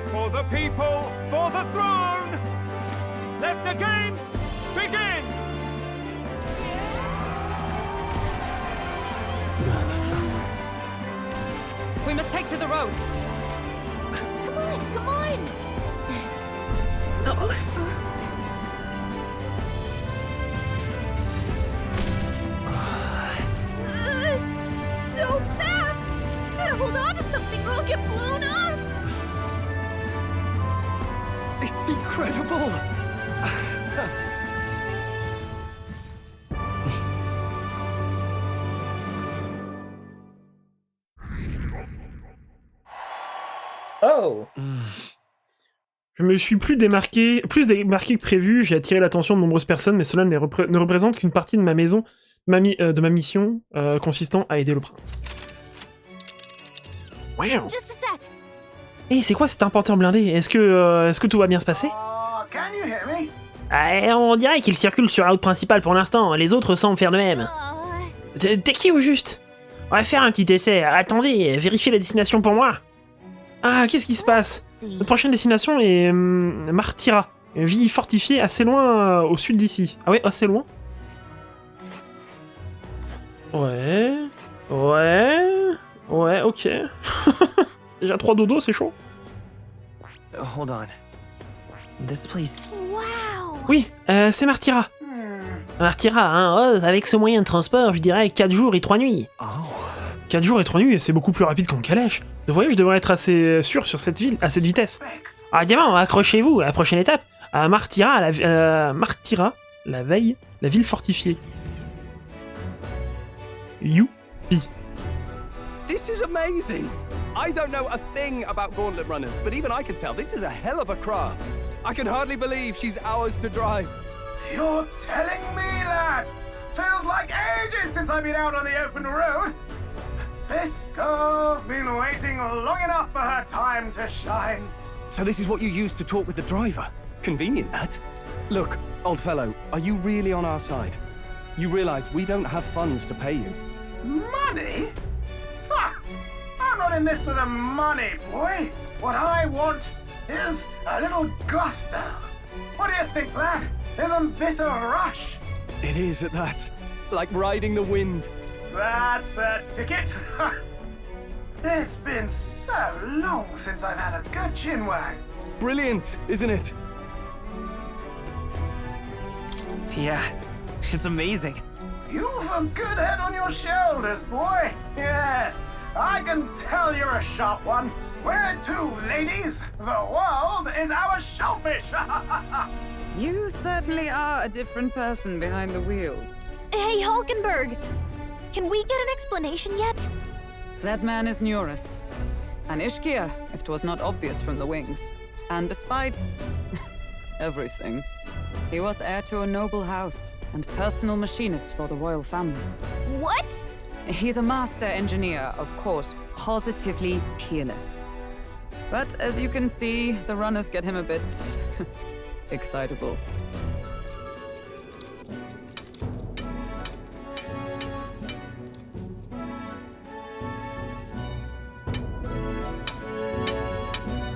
For the people, for the throne. Let the games begin! We must take to the road. Come on, come on! So fast! Gotta hold on to something or I'll get blown up! It's incredible! Oh. Je me suis plus démarqué que prévu, j'ai attiré l'attention de nombreuses personnes, mais cela ne représente qu'une partie de ma maison, de ma mission consistant à aider le prince. Wow. Just a sec. Hey, c'est quoi cet importeur blindé? Est-ce que tout va bien se passer? Can you hear me? On dirait qu'il circule sur la route principale pour l'instant, les autres semblent faire de même. T'es qui au juste? On va faire un petit essai, attendez, vérifiez la destination pour moi. Ah, qu'est-ce qui se passe? Notre prochaine destination est Martyra, une ville fortifiée assez loin au sud d'ici. Ah ouais, assez loin? Ouais, ok. Déjà 3 dodos, c'est chaud. Hold on. This place... Wow! Oui, c'est Martyra. Martyra, hein, avec ce moyen de transport, je dirais 4 jours et 3 nuits. 4 jours et 3 nuits, c'est beaucoup plus rapide qu'en calèche. Le voyage devrait être assez sûr sur cette ville, à cette vitesse. Ah, diamant, accrochez-vous à la prochaine étape. À Martyra, la ville fortifiée. Youpi. This is amazing! I don't know a thing about gauntlet runners, but even I can tell this is a hell of a craft. I can hardly believe she's ours to drive. You're telling me, lad? Feels like ages since I've been out on the open road. This girl's been waiting long enough for her time to shine. So this is what you used to talk with the driver? Convenient, that. Look, old fellow, are you really on our side? You realize we don't have funds to pay you. Money? Ha! I'm not in this for the money, boy. What I want is a little gusto. What do you think, lad? Isn't this a rush? It is at that. Like riding the wind. That's the ticket. It's been so long since I've had a good chinwag. Brilliant, isn't it? Yeah, it's amazing. You've a good head on your shoulders, boy. Yes, I can tell you're a sharp one. Where to, ladies? The world is our shellfish. You certainly are a different person behind the wheel. Hey, Hulkenberg! Can we get an explanation yet? That man is Neurus. An Ishkia, if 'twas not obvious from the wings. And despite everything, he was heir to a noble house and personal machinist for the royal family. What? He's a master engineer, of course, positively peerless. But as you can see, the runners get him a bit excitable.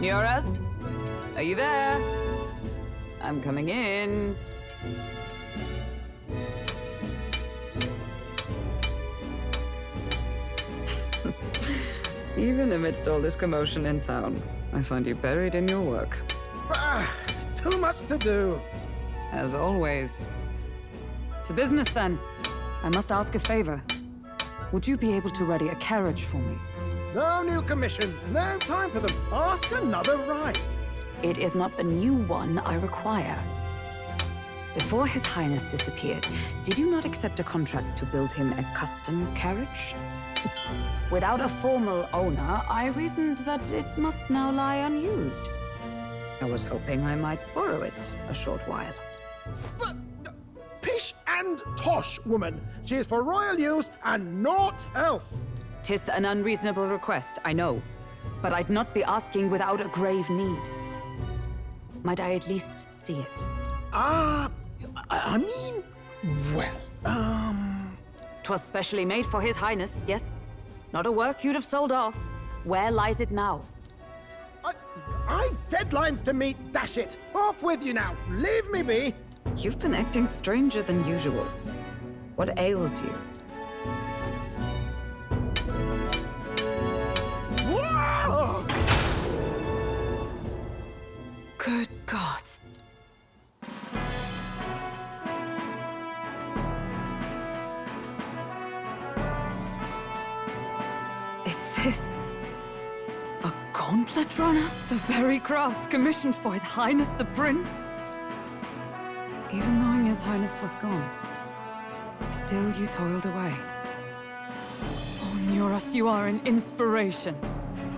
Neurus? Are you there? I'm coming in. Even amidst all this commotion in town, I find you buried in your work. Too much to do. As always. To business, then. I must ask a favor. Would you be able to ready a carriage for me? No new commissions. No time for them. Ask another right. It is not a new one I require. Before His Highness disappeared, did you not accept a contract to build him a custom carriage? Without a formal owner, I reasoned that it must now lie unused. I was hoping I might borrow it a short while. But pish and tosh, woman. She is for royal use and naught else. 'Tis an unreasonable request, I know. But I'd not be asking without a grave need. Might I at least see it? I mean, well, 'Twas specially made for His Highness, yes? Not a work you'd have sold off. Where lies it now? I've deadlines to meet, dash it. Off with you now. Leave me be. You've been acting stranger than usual. What ails you? Whoa! Good God. Is this a gauntlet runner? The very craft commissioned for His Highness the Prince? Even knowing His Highness was gone, still you toiled away. Oh, Neurus, you are an inspiration.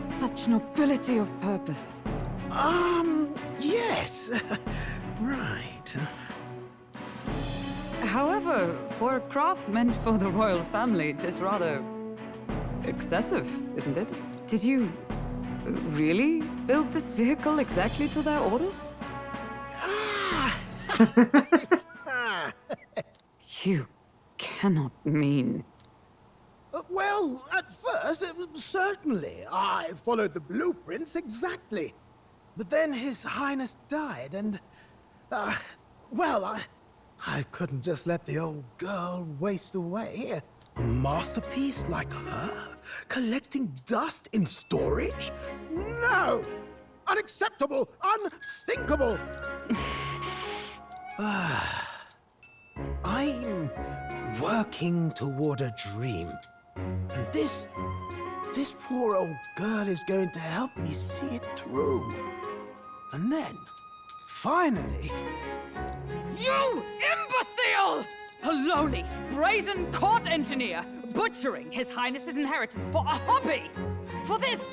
Such nobility of purpose. Yes. Right. However, for a craft meant for the royal family, it is rather excessive, isn't it? Did you really build this vehicle exactly to their orders? You cannot mean... Well, at first, certainly. I followed the blueprints exactly. But then His Highness died, and... well, I couldn't just let the old girl waste away. A masterpiece like her? Collecting dust in storage? No! Unacceptable! Unthinkable! I'm working toward a dream. And this poor old girl is going to help me see it through. And then, finally... You imbecile! A lowly, brazen court engineer butchering His Highness's inheritance for a hobby! For this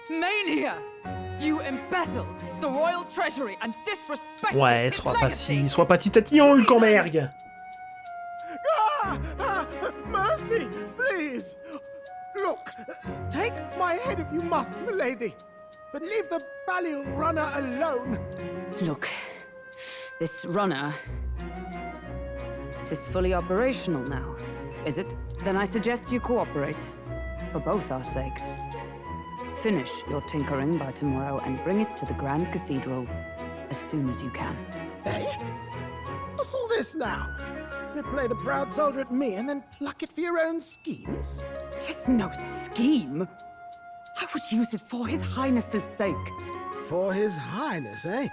mania! You embezzled the royal treasury and disrespected Ouais, his legacy! sois pas titatillon, Hulkenberg! Mercy, please! Look, take my head if you must, milady. But leave the value runner alone. Look, this runner... is fully operational now, is it? Then I suggest you cooperate, for both our sakes. Finish your tinkering by tomorrow and bring it to the Grand Cathedral as soon as you can. Eh? What's all this now? You play the proud soldier at me and then pluck it for your own schemes? 'Tis no scheme. I would use it for His Highness's sake. For His Highness, eh?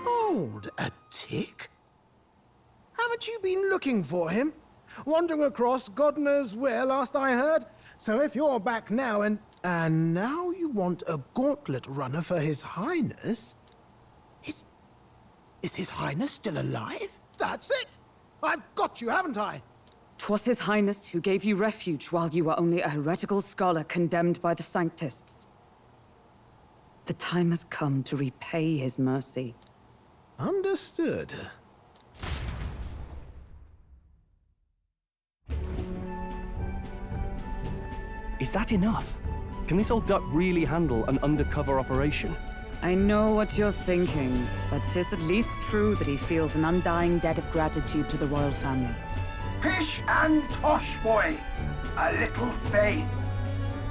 Hold a tick. Haven't you been looking for him? Wandering across God knows where, last I heard. So if you're back now and now you want a gauntlet runner for His Highness? Is His Highness still alive? That's it! I've got you, haven't I? 'Twas his highness who gave you refuge while you were only a heretical scholar condemned by the Sanctists. The time has come to repay his mercy. Understood. Is that enough? Can this old duck really handle an undercover operation? I know what you're thinking, but 'tis at least true that he feels an undying debt of gratitude to the royal family. Pish and tosh, boy. A little faith.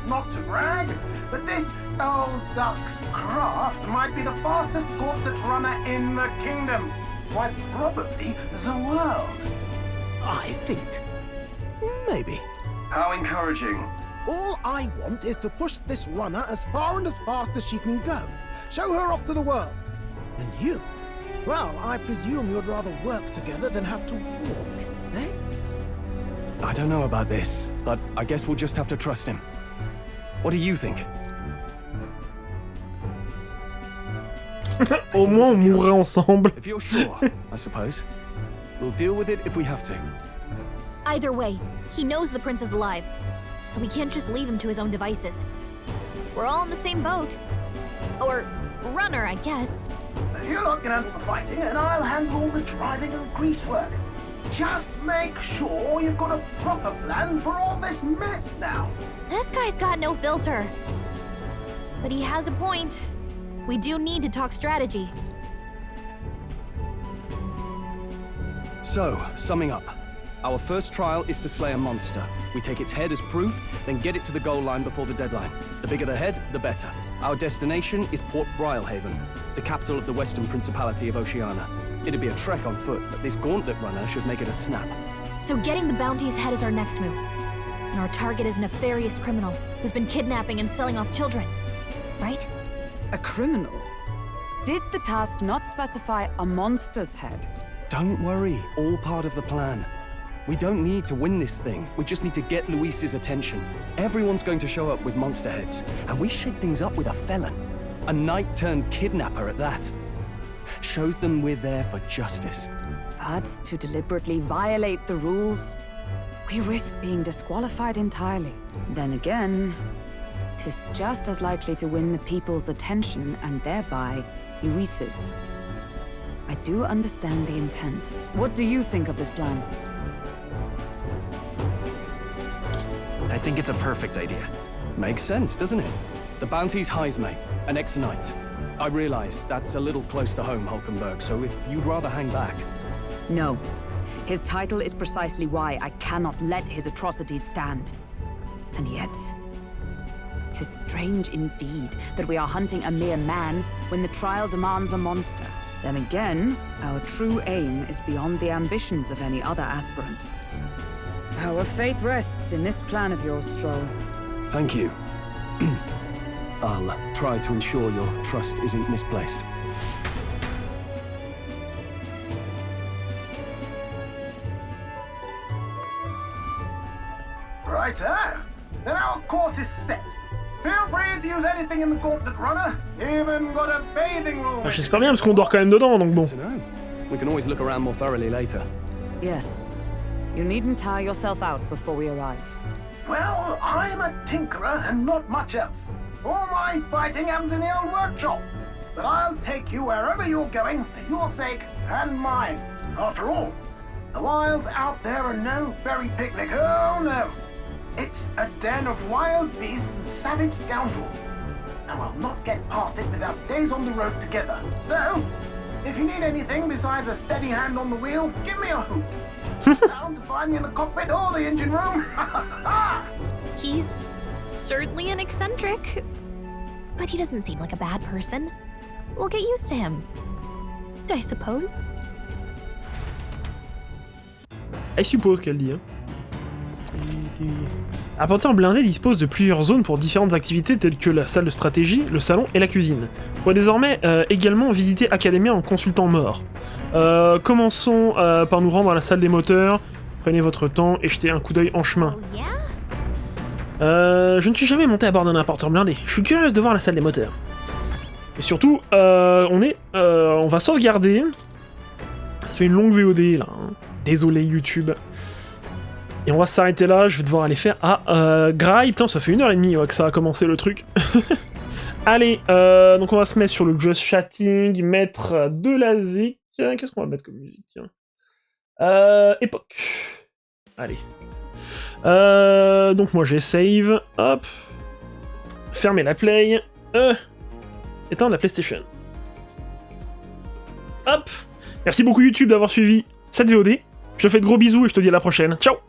Not to brag, but this old duck's craft might be the fastest gauntlet runner in the kingdom. Quite probably the world. I think. Maybe. How encouraging. All I want is to push this runner as far and as fast as she can go. Show her off to the world. And you? Well, I presume you'd rather work together than have to walk, eh? I don't know about this, but I guess we'll just have to trust him. What do you think? Au moins, on mourrait ensemble. If you're sure, I suppose. We'll deal with it if we have to. Either way, he knows the prince is alive, so we can't just leave him to his own devices. We're all in the same boat. Or runner, I guess. You lot can handle the fighting, and I'll handle all the driving and grease work. Just make sure you've got a proper plan for all this mess now. This guy's got no filter. But he has a point. We do need to talk strategy. So, summing up. Our first trial is to slay a monster. We take its head as proof, then get it to the goal line before the deadline. The bigger the head, the better. Our destination is Port Brylehaven, the capital of the Western Principality of Oceania. It'd be a trek on foot, but this gauntlet runner should make it a snap. So getting the bounty's head is our next move. And our target is a nefarious criminal who's been kidnapping and selling off children. Right? A criminal? Did the task not specify a monster's head? Don't worry, all part of the plan. We don't need to win this thing. We just need to get Luis's attention. Everyone's going to show up with monster heads, and we shake things up with a felon. A knight-turned-kidnapper at that. Shows them we're there for justice. But to deliberately violate the rules, we risk being disqualified entirely. Then again, 'tis just as likely to win the people's attention and thereby Luis's. I do understand the intent. What do you think of this plan? I think it's a perfect idea. Makes sense, doesn't it? The bounty's Heisme, an ex-knight. I realize that's a little close to home, Hulkenberg, so if you'd rather hang back... No. His title is precisely why I cannot let his atrocities stand. And yet, 'tis strange indeed that we are hunting a mere man when the trial demands a monster. Then again, our true aim is beyond the ambitions of any other aspirant. Our fate rests in this plan of yours, Stroll. Thank you. I'll try to ensure your trust isn't misplaced. Righto. Then our course is set. Feel free to use anything in the gauntlet runner. Even got a bathing room. J'espère bien parce qu'on dort quand même dedans, donc bon. We can always look around more thoroughly later. Yes. You needn't tire yourself out before we arrive. Well, I'm a tinkerer and not much else. All my fighting happens in the old workshop. But I'll take you wherever you're going for your sake and mine. After all, the wilds out there are no berry picnic. Oh no. It's a den of wild beasts and savage scoundrels. And we'll not get past it without days on the road together. So, if you need anything besides a steady hand on the wheel, give me a hoot. Bound to find me in the cockpit or the engine room. He's certainly an eccentric, but he doesn't seem like a bad person. We'll get used to him, I suppose. I suppose qu'elle dit, hein. Apprenti blindé dispose de plusieurs zones pour différentes activités telles que la salle de stratégie, le salon et la cuisine. On pourrait désormais également visiter Academia en consultant mort. Commençons par nous rendre à la salle des moteurs. Prenez votre temps et jetez un coup d'œil en chemin. Je ne suis jamais monté à bord d'un importeur blindé. Je suis curieuse de voir la salle des moteurs. Et surtout, on va sauvegarder. fait une longue VOD, là. Hein. Désolé, YouTube. Et on va s'arrêter là, je vais devoir aller faire... Ah, Grail, putain, ça fait 1h30 ouais, que ça a commencé le truc. Allez, donc on va se mettre sur le Just Chatting, mettre de la zik. Qu'est-ce qu'on va mettre comme musique, tiens époque. Allez. Donc moi j'ai save, hop. Fermer la play. Éteindre la PlayStation. Hop. Merci beaucoup YouTube d'avoir suivi cette VOD. Je te fais de gros bisous et je te dis à la prochaine. Ciao.